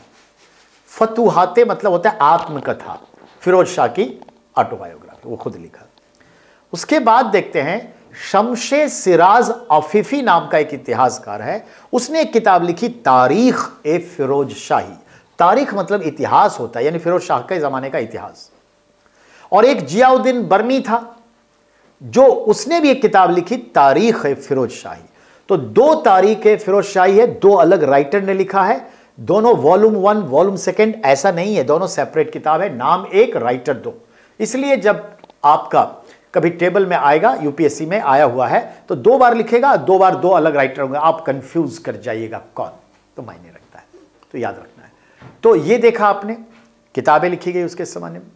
फतुहाते मतलब होता है आत्मकथा, फिरोज शाह की ऑटोबायोग्राफी, वो खुद लिखा। उसके बाद देखते हैं शमशे सिराज अफीफी नाम का एक इतिहासकार है, उसने एक किताब लिखी तारीख ए फिरोज शाही। तारीख मतलब इतिहास होता है, यानी फिरोज शाह के जमाने का इतिहास। और एक जियाउद्दीन बर्मी था, जो उसने भी एक किताब लिखी तारीख ए फिरोज शाही। तो 2 तारीख ए फिरोज शाही है, 2 अलग राइटर ने लिखा है, दोनों वॉल्यूम 1 वॉल्यूम 2 ऐसा नहीं है, दोनों सेपरेट किताब है, नाम एक राइटर 2। इसलिए जब आपका कभी टेबल में आएगा, यूपीएससी में आया हुआ है, तो 2 बार लिखेगा, 2 बार 2 अलग राइटर होंगे, आप कंफ्यूज कर जाइएगा कौन, तो मायने रखता है, तो याद रखना है। तो ये देखा आपने, किताबें लिखी गई उसके जमाने में।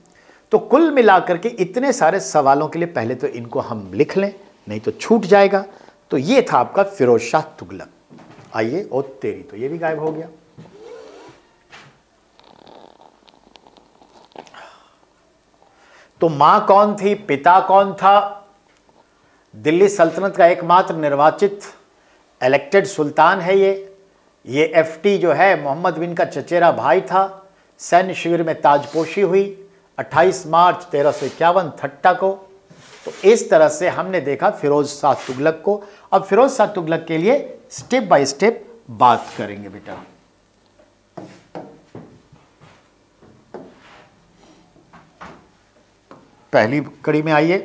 तो कुल मिलाकर के इतने सारे सवालों के लिए पहले तो इनको हम लिख लें, नहीं तो छूट जाएगा। तो ये था आपका फिरोज शाह तुगलक। आइए, ओ तेरी, तो ये भी गायब हो गया। तो मां कौन थी, पिता कौन था? दिल्ली सल्तनत का एकमात्र निर्वाचित इलेक्टेड सुल्तान है ये एफटी जो है मोहम्मद बिन का चचेरा भाई था। सैन्य शिविर में ताजपोशी हुई 28 मार्च 1351 ठट्टा को। तो इस तरह से हमने देखा फिरोज शाह तुगलक को। अब फिरोज शाह तुगलक के लिए स्टेप बाय स्टेप बात करेंगे बेटा। पहली कड़ी में आइए,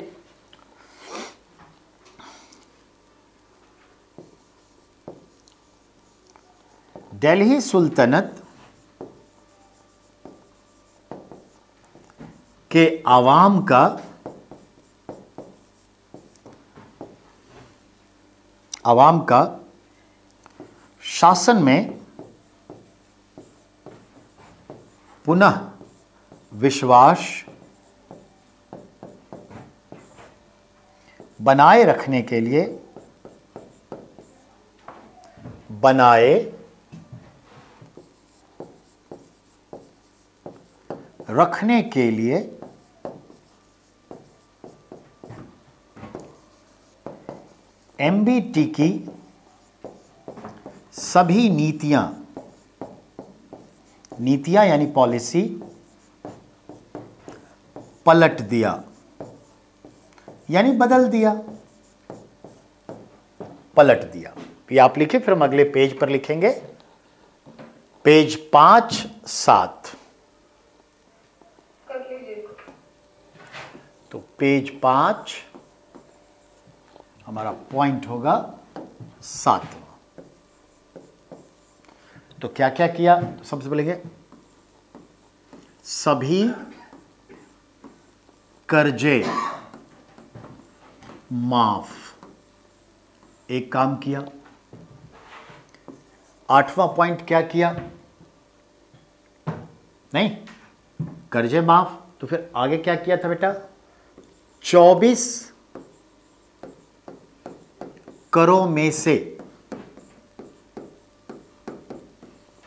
दिल्ली सुल्तनत के आवाम का शासन में पुनः विश्वास बनाए रखने के लिए एमबीटी की सभी नीतियां यानी पॉलिसी पलट दिया यानी बदल दिया, पलट दिया। ये आप लिखे, फिर हम अगले पेज पर लिखेंगे, पेज 5-7। कर लीजिए। तो पेज 5 हमारा पॉइंट होगा 7। तो क्या क्या किया? सबसे पहले सभी कर्जे माफ, एक काम किया। 8वां पॉइंट क्या किया? नहीं, कर्जे माफ, तो फिर आगे क्या किया था बेटा? 24 करों में से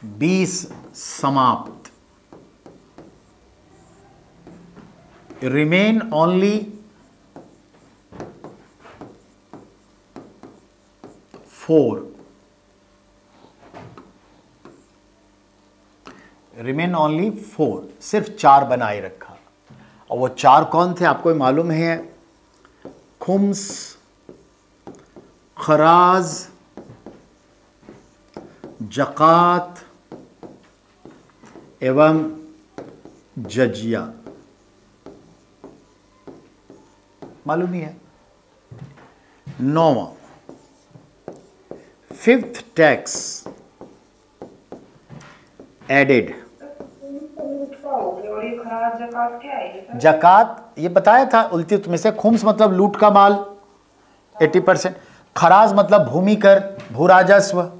20 समाप्त, रिमेन ओनली 4, रिमेन ओनली 4, सिर्फ 4 बनाए रखा। और वो 4 कौन थे आपको मालूम है? खुम्स, खराज, जकात एवं जजिया, मालूम ही है। 9वां, 5th टैक्स एडेड। और ये खराज जकात क्या है ये? जकात ये बताया था उल्टी में से। खुम्स मतलब लूट का माल 80%, खराज मतलब भूमि कर, भू राजस्व,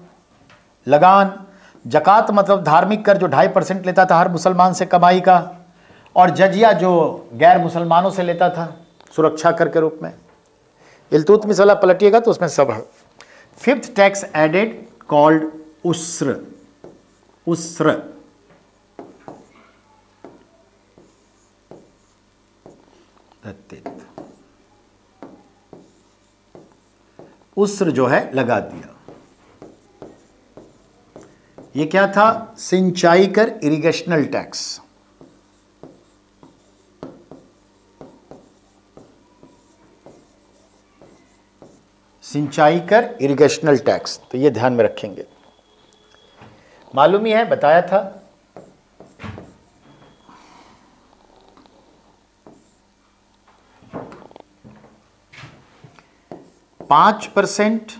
लगान, जकात मतलब धार्मिक कर जो 2.5% लेता था हर मुसलमान से कमाई का, और जजिया जो गैर मुसलमानों से लेता था सुरक्षा कर के रूप में। इल्तुतमिश वाला पलटिएगा तो उसमें सब है। 5th टैक्स एडेड कॉल्ड उस्र, उस्र। उस्र जो है लगा दिया। ये क्या था? सिंचाई कर, इरिगेशनल टैक्स। सिंचाई कर, इरिगेशनल टैक्स, तो ये ध्यान में रखेंगे। मालूम ही है, बताया था। %5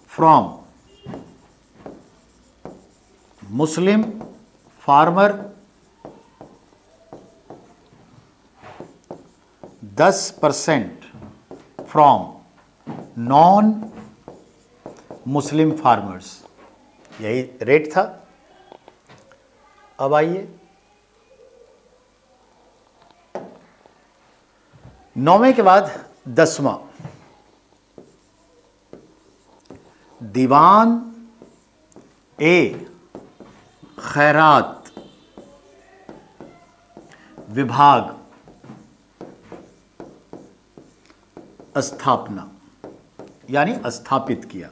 from Muslim farmer, 10% from non Muslim farmers, यही रेट था। अब आइए 9वें के बाद 10वां, दीवान ए खैरात विभाग स्थापना यानी स्थापित किया।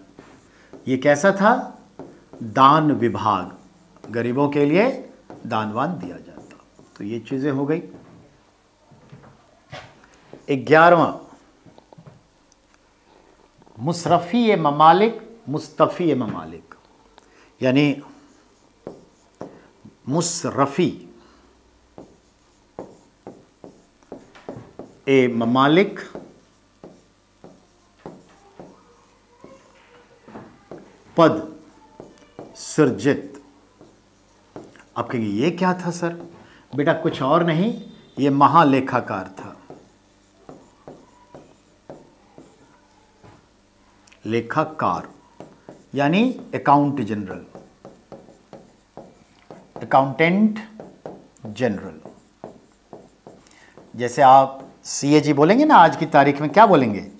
ये कैसा था? दान विभाग, गरीबों के लिए दानवान दिया जाता। तो ये चीजें हो गई। 11वां, मुशरफी ए ममालिक, मुस्तफ़ी ए ममालिक, यानी मुशरफी ए ममालिक पद सृजित। आप कहेंगे ये क्या था सर? बेटा कुछ और नहीं, ये महालेखाकार था। लेखाकार यानी अकाउंट जनरल, अकाउंटेंट जनरल। जैसे आप CAG बोलेंगे ना, आज की तारीख में क्या बोलेंगे?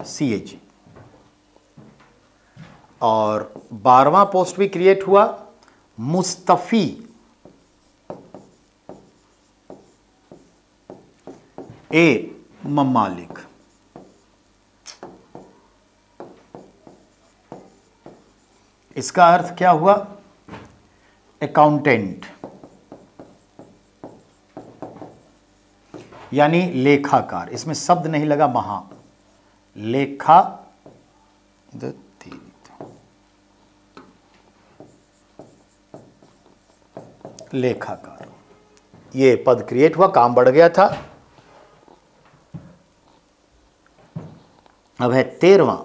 CAG। और 12वां पोस्ट भी क्रिएट हुआ, मुस्तफी। ममालिक। इसका अर्थ क्या हुआ? अकाउंटेंट, यानी लेखाकार। इसमें शब्द नहीं लगा महा, लेखाकार। ये पद क्रिएट हुआ, काम बढ़ गया था। अब है 13वां,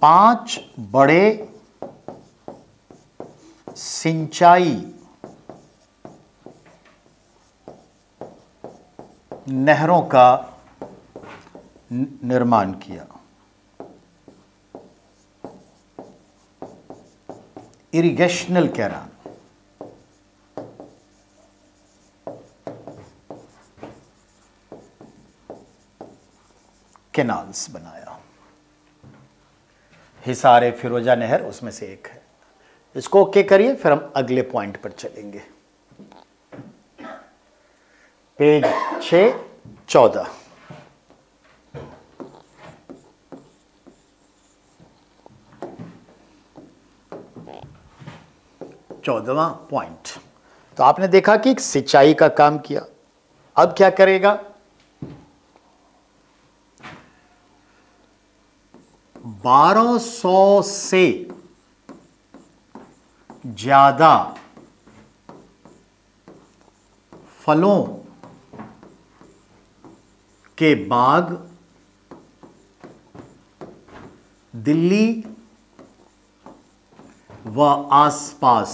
पांच बड़े सिंचाई नहरों का निर्माण किया। Irrigational canal. कैनाल्स बनाया। हिसार फिरोजा नहर उसमें से एक है। इसको ओके करिए, फिर हम अगले पॉइंट पर चलेंगे। पेज 6-14। 14वां पॉइंट। तो आपने देखा कि सिंचाई का काम किया। अब क्या करेगा? 1200 से ज्यादा फलों के बाग दिल्ली व आसपास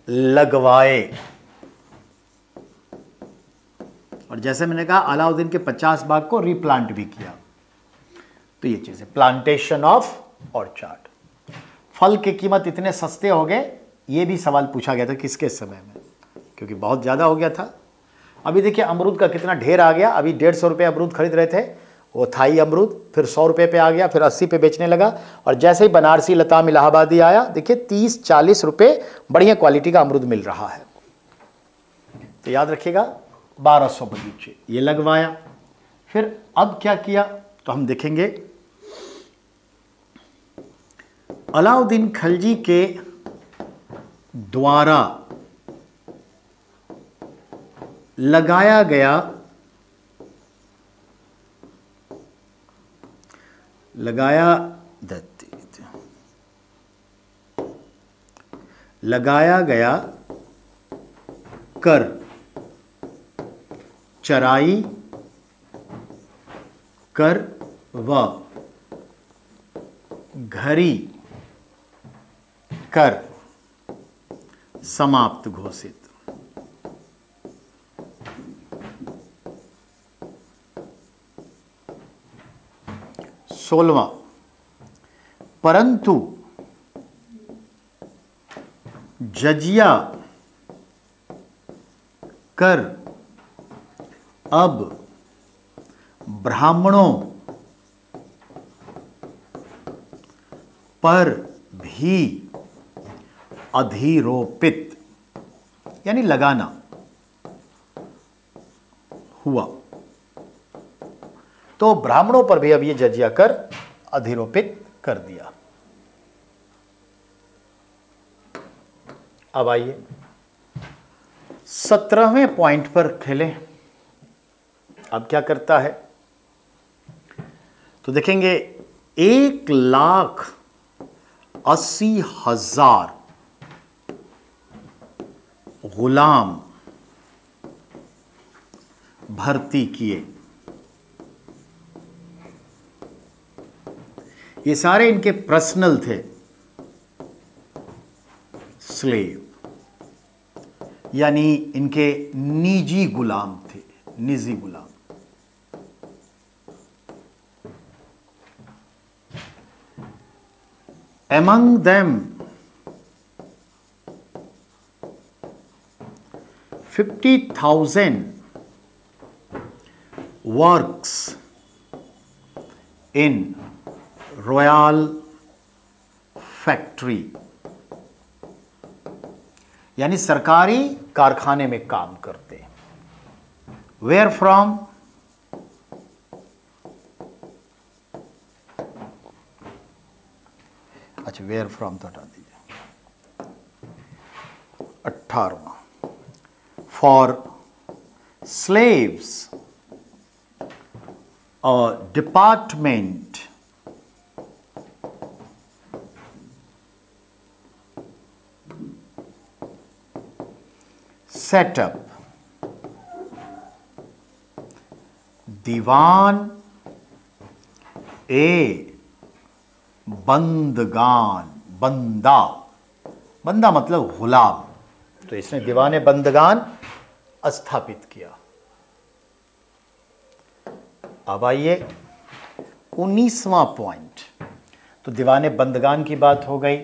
लगवाए। और जैसे मैंने कहा, अलाउद्दीन के 50 बाग को रिप्लांट भी किया। तो ये चीज है, प्लांटेशन ऑफ ऑर्चार्ड। फल की कीमत इतने सस्ते हो गए, ये भी सवाल पूछा गया था किसके समय में, क्योंकि बहुत ज़्यादा हो गया था। अभी देखिए अमरूद का कितना ढेर आ गया। अभी 150 रुपये अमरूद खरीद रहे थे, वो थाई अमरूद, फिर 100 रुपये पे आ गया, फिर 80 पे बेचने लगा। और जैसे ही बनारसी लताम इलाहाबादी आया, देखिए 30-40 रुपये बढ़िया क्वालिटी का अमरूद मिल रहा है। तो याद रखिएगा, 1200 बगीचे ये लगवाया। फिर अब क्या किया तो हम देखेंगे, अलाउद्दीन खिलजी के द्वारा लगाया गया कर, चराई कर व घरी कर समाप्त घोषित। सोलहवां, परंतु जजिया कर अब ब्राह्मणों पर भी अधिरोपित, यानी लगाना हुआ। तो ब्राह्मणों पर भी अब ये जजिया कर अधिरोपित कर दिया। अब आइए 17वें पॉइंट पर खेलें। अब क्या करता है तो देखेंगे, 1,80,000 गुलाम भर्ती किए। ये सारे इनके पर्सनल थे स्लेव, यानी इनके निजी गुलाम थे, निजी गुलाम। among them 50,000 works in Royal Factory, यानी सरकारी कारखाने में काम करते। वेयर फ्रॉम, अच्छा वेयर फ्रॉम तो हटा दीजिए। 18वां, for slaves a department set up दीवान ए बंदगान, बंदा, बंदा मतलब गुलाम, तो इसने दीवान ए बंदगान स्थापित किया। अब आइए 19वां पॉइंट, तो दीवान ए बंदगान की बात हो गई,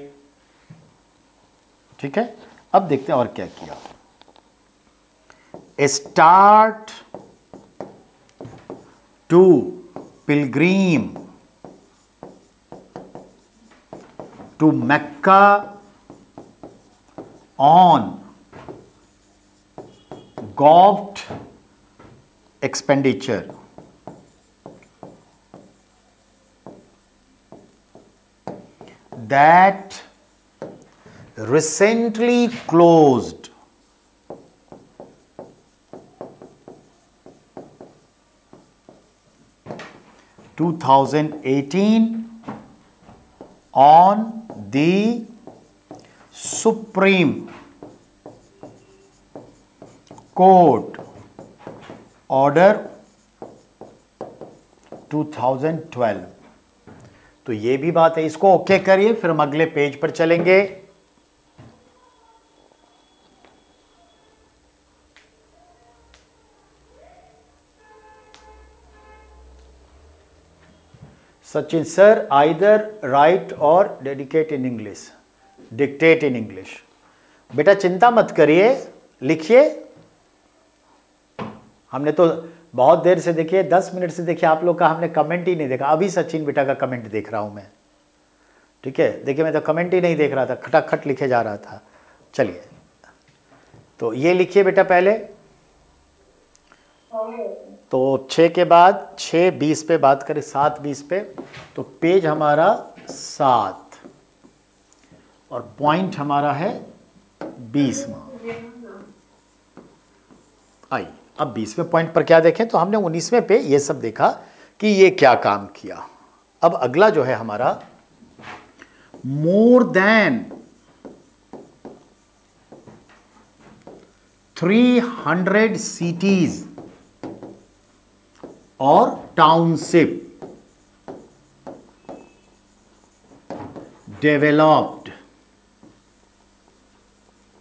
ठीक है। अब देखते हैं और क्या किया। Start to pilgrim to Mecca on govt expenditure, that recently closed 2018 on the Supreme Court Order 2012। तो ये भी बात है, इसको ओके करिए, फिर हम अगले पेज पर चलेंगे। Sachin sir, either write or dedicate in English, dictate in English। बेटा चिंता मत करिए, लिखिए। हमने तो बहुत देर से देखिए, 10 मिनट से देखिए आप लोग का हमने कमेंट ही नहीं देखा। अभी सचिन बेटा का कमेंट देख रहा हूं मैं, ठीक है। देखिए मैं तो कमेंट ही नहीं देख रहा था, खटाखट लिखे जा रहा था। चलिए तो ये लिखिए बेटा पहले, तो 6 के बाद 6:20 पे बात करें, 7:20 पे, तो पेज हमारा 7 और पॉइंट हमारा है 20वां। आइए अब 20वें पॉइंट पर क्या देखें, तो हमने 19वें पे ये सब देखा कि ये क्या काम किया। अब अगला जो है हमारा, मोर देन 300 सिटीज और टाउनशिप डेवलप्ड,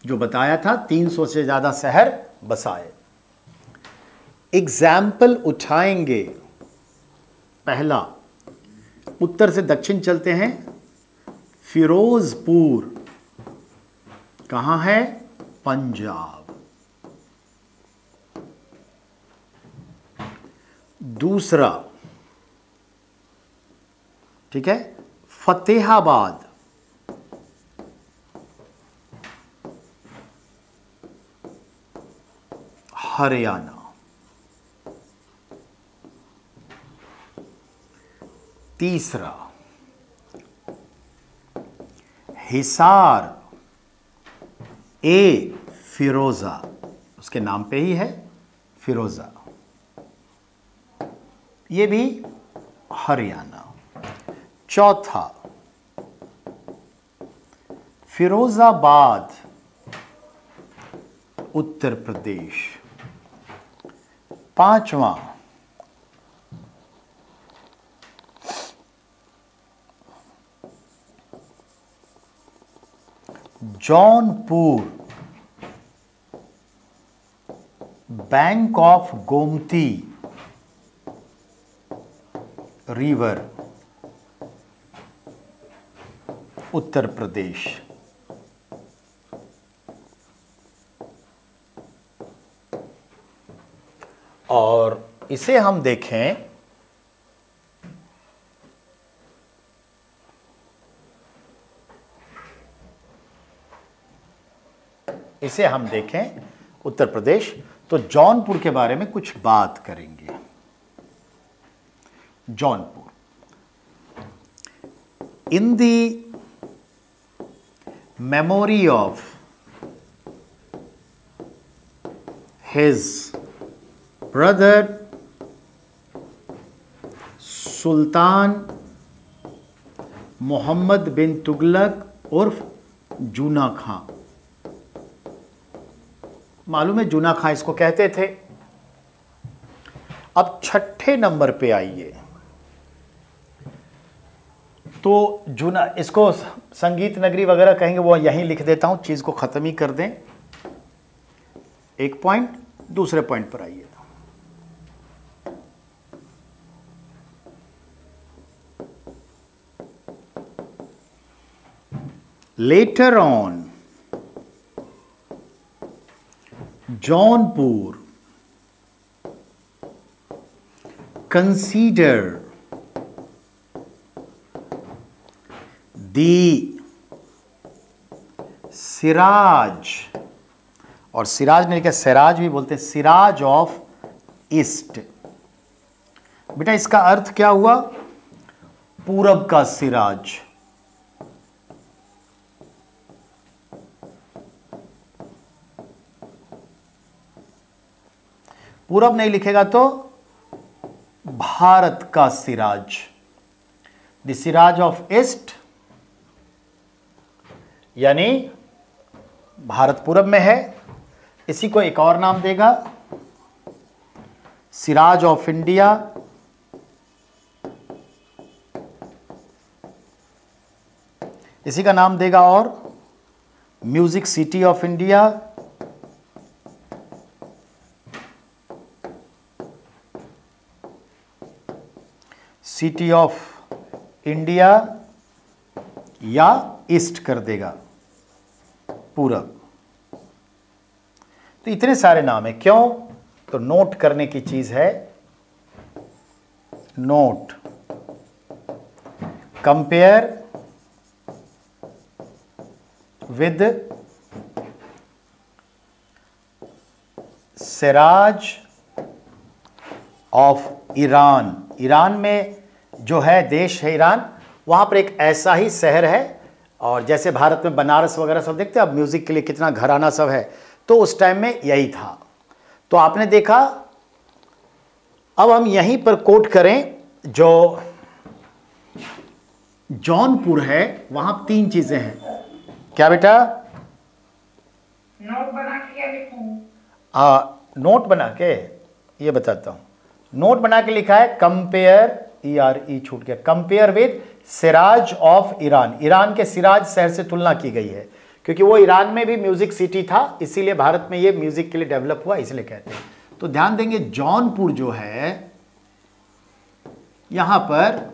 जो बताया था 300 से ज्यादा शहर बसाए। एग्जाम्पल उठाएंगे, पहला उत्तर से दक्षिण चलते हैं, फिरोजपुर कहां है, पंजाब। दूसरा, ठीक है, फतेहाबाद हरियाणा। तीसरा, हिसार ए फिरोजा, उसके नाम पे ही है फिरोजा, ये भी हरियाणा। चौथा, फिरोजाबाद उत्तर प्रदेश। पांचवा, Jaunpur bank of Gomti river Uttar Pradesh. और इसे हम देखें, उत्तर प्रदेश, तो जौनपुर के बारे में कुछ बात करेंगे। Jaunpur, in the memory of his brother Sultan Muhammad bin Tughlaq उर्फ जूना खां। मालूम है जूना खां इसको कहते थे। अब छठे नंबर पे आइए, तो जूना, इसको संगीत नगरी वगैरह कहेंगे, वो यहीं लिख देता हूं, चीज को खत्म ही कर दें। एक पॉइंट, दूसरे पॉइंट पर आइए। Later on Jaunpur consider the Siraj, और सिराज नहीं लिखा, सिराज भी बोलते हैं, सिराज ऑफ ईस्ट। बेटा इसका अर्थ क्या हुआ? पूरब का सिराज। पूरब नहीं लिखेगा तो भारत का Siraj, the Siraj of east, यानी भारत पूरब में है। इसी को एक और नाम देगा, सिराज ऑफ इंडिया, इसी का नाम देगा और music city of India, city of India, या ईस्ट कर देगा, पूरब। तो इतने सारे नाम है, क्यों? तो नोट करने की चीज है। Note, compare with Siraj of Iran. Iran में जो है देश है ईरान, वहां पर एक ऐसा ही शहर है, और जैसे भारत में बनारस वगैरह सब देखते हैं, अब म्यूजिक के लिए कितना घराना सब है, तो उस टाइम में यही था। तो आपने देखा। अब हम यहीं पर कोट करें, जो जौनपुर है वहां तीन चीजें हैं। क्या बेटा? नोट बना के क्या लिखूं? नोट बना के ये बताता हूं। नोट बना के लिखा है कंपेयर, ERE छूट गया, compare with Siraj of Iran. Iran के सिराज शहर से तुलना की गई है, क्योंकि वो ईरान में भी म्यूजिक सिटी था, इसीलिए भारत में ये म्यूजिक के लिए डेवलप हुआ, इसलिए कहते हैं। तो ध्यान देंगे, जौनपुर जो है, यहां पर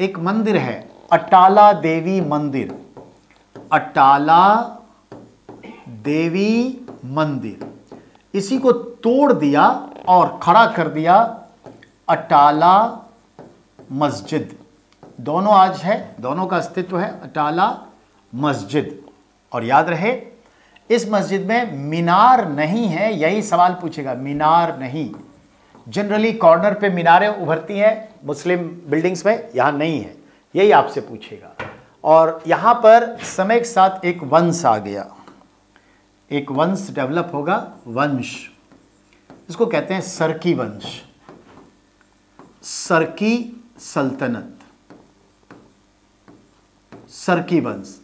एक मंदिर है, अटाला देवी मंदिर। अटाला देवी मंदिर, इसी को तोड़ दिया और खड़ा कर दिया अटाला मस्जिद। दोनों आज है, दोनों का अस्तित्व है, अटाला मस्जिद। और याद रहे, इस मस्जिद में मीनार नहीं है, यही सवाल पूछेगा, मीनार नहीं। जनरली कॉर्नर पे मीनारें उभरती हैं मुस्लिम बिल्डिंग्स में, यहां नहीं है, यही आपसे पूछेगा। और यहां पर समय के साथ एक वंश आ गया, एक वंश डेवलप होगा, वंश, इसको कहते हैं सरकी वंश, सरकी सल्तनत, सरकी वंश।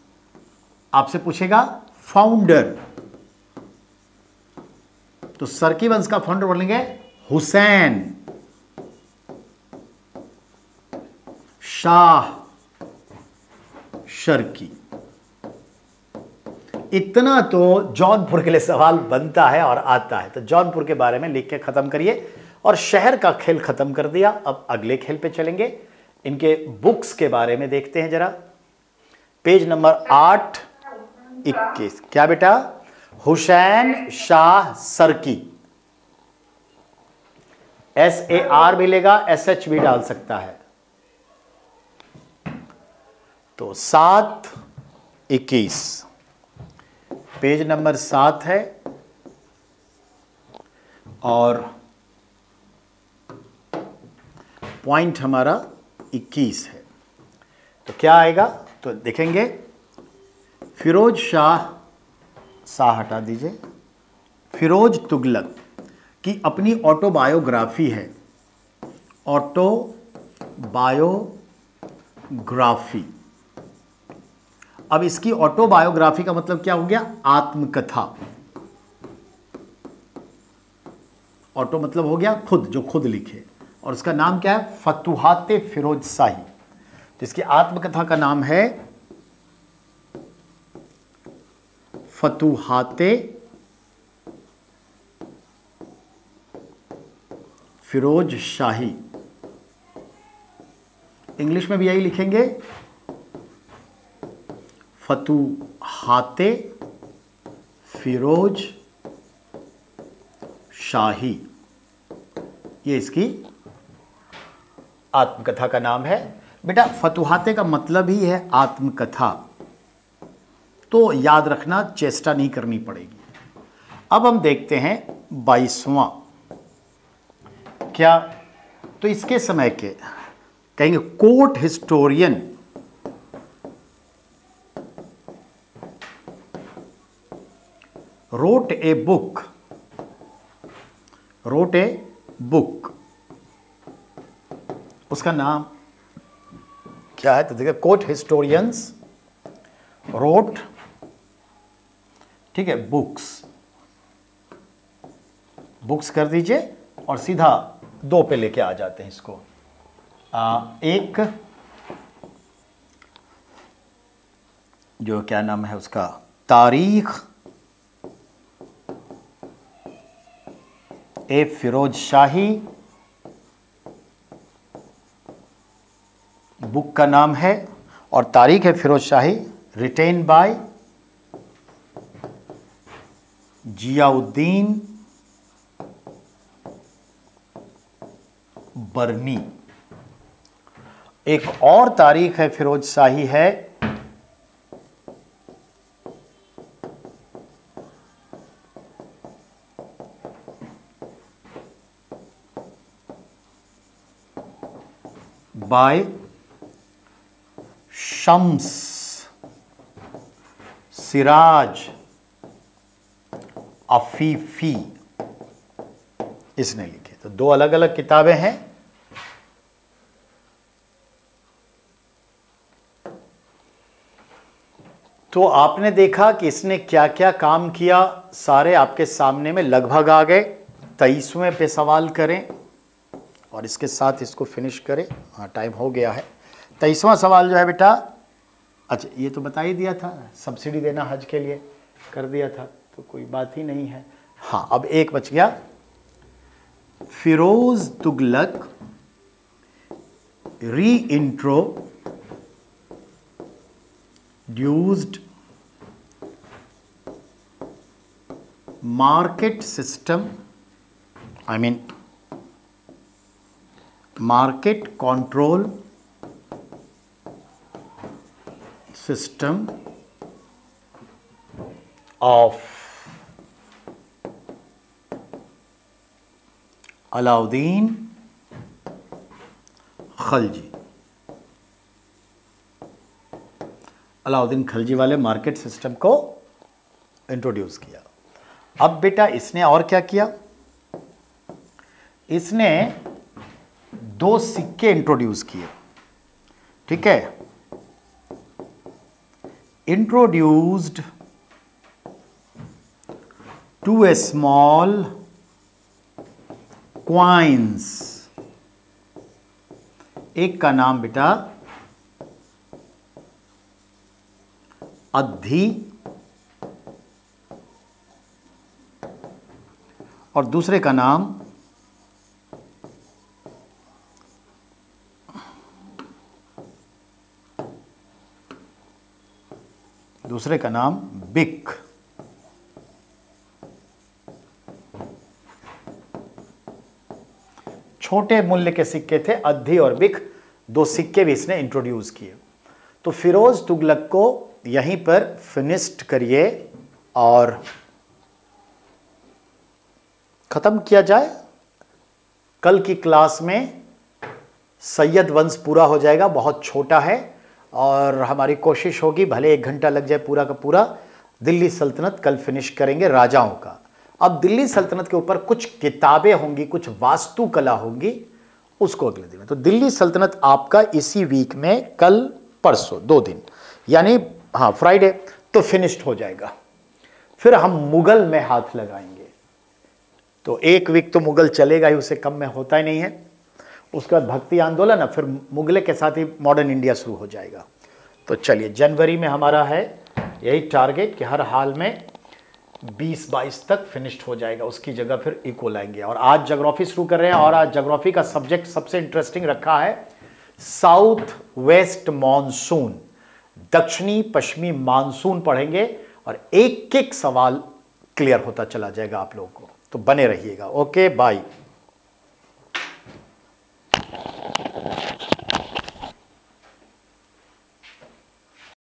आपसे पूछेगा फाउंडर, तो सरकी वंश का फाउंडर बोलेंगे हुसैन शाह शर्की। इतना तो जौनपुर के लिए सवाल बनता है और आता है। तो जौनपुर के बारे में लिख के खत्म करिए, और शहर का खेल खत्म कर दिया। अब अगले खेल पे चलेंगे, इनके बुक्स के बारे में देखते हैं जरा। Page number 821। क्या बेटा? हुसैन शाह सर्की। SAR भी लेगा, SH भी डाल सकता है। तो 721 पेज नंबर 7 है और पॉइंट हमारा 21 है। तो क्या आएगा? तो देखेंगे, फिरोज शाह हटा दीजिए, फिरोज तुगलक की अपनी ऑटोबायोग्राफी है। ऑटोबायोग्राफी। अब इसकी ऑटोबायोग्राफी का मतलब क्या हो गया? आत्मकथा। ऑटो मतलब हो गया खुद, जो खुद लिखे, और उसका नाम क्या है? फतुहाते फिरोज शाही। जिसकी आत्मकथा का नाम है फतुहाते फिरोज शाही। इंग्लिश में भी यही लिखेंगे, फतुहाते फिरोज शाही। ये इसकी आत्मकथा का नाम है। बेटा फतुहाते का मतलब ही है आत्मकथा, तो याद रखना, चेष्टा नहीं करनी पड़ेगी। अब हम देखते हैं 22वां। क्या? तो इसके समय के कहेंगे court historian wrote a book, उसका नाम क्या है? तो देखिए, कोर्ट हिस्टोरियंस रोट, ठीक है, बुक्स कर दीजिए और सीधा 2 पे लेके आ जाते हैं इसको। एक जो क्या नाम है उसका, तारीख ए फिरोज शाही, बुक का नाम है, और तारीख है फिरोज शाही, रिटेन बाय जियाउद्दीन बर्नी। एक और तारीख है फिरोज शाही है बाय शम्स सिराज अफीफी, इसने लिखे। तो 2 अलग अलग किताबें हैं। तो आपने देखा कि इसने क्या क्या काम किया, सारे आपके सामने में लगभग आ गए। 23वें पे सवाल करें और इसके साथ इसको फिनिश करें। हाँ, टाइम हो गया है। 23वां सवाल जो है बेटा, अच्छा ये तो बता ही दिया था, सब्सिडी देना हज के लिए कर दिया था, तो कोई बात ही नहीं है। हाँ, अब एक बच गया। Firoz Tughlaq reintroduced market system, I mean market control system of Alauddin Khalji. Alauddin Khalji वाले मार्केट सिस्टम को इंट्रोड्यूस किया। अब बेटा इसने और क्या किया? इसने 2 सिक्के इंट्रोड्यूस किए, ठीक है। Introduced 2 small coins. एक का नाम बेटा अद्धी और दूसरे का नाम दूसरे का नाम बिक। छोटे मूल्य के सिक्के थे, अद्धी और बिक, दो सिक्के भी इसने इंट्रोड्यूस किए। तो फिरोज तुगलक को यहीं पर फिनिश्ड करिए और खत्म किया जाए। कल की क्लास में सैयद वंश पूरा हो जाएगा, बहुत छोटा है और हमारी कोशिश होगी भले 1 घंटा लग जाए पूरा का पूरा। दिल्ली सल्तनत कल फिनिश करेंगे राजाओं का। अब दिल्ली सल्तनत के ऊपर कुछ किताबें होंगी, कुछ वास्तुकला होंगी, उसको अगले दिन। तो दिल्ली सल्तनत आपका इसी वीक में कल परसों 2 दिन यानी हाँ फ्राइडे तो फिनिश्ड हो जाएगा। फिर हम मुगल में हाथ लगाएंगे। तो 1 वीक तो मुगल चलेगा ही, उससे कम में होता ही नहीं है। उसके बाद भक्ति आंदोलन है, फिर मुगले के साथ ही मॉडर्न इंडिया शुरू हो जाएगा। तो चलिए जनवरी में हमारा है यही टारगेट कि हर हाल में 20-22 तक फिनिश्ड हो जाएगा, उसकी जगह फिर इको लाएंगे। और आज ज्योग्राफी शुरू कर रहे हैं और आज ज्योग्राफी का सब्जेक्ट सबसे इंटरेस्टिंग रखा है साउथ वेस्ट मानसून, दक्षिणी पश्चिमी मानसून पढ़ेंगे और एक एक सवाल क्लियर होता चला जाएगा आप लोगों को। तो बने रहिएगा। Okay bye.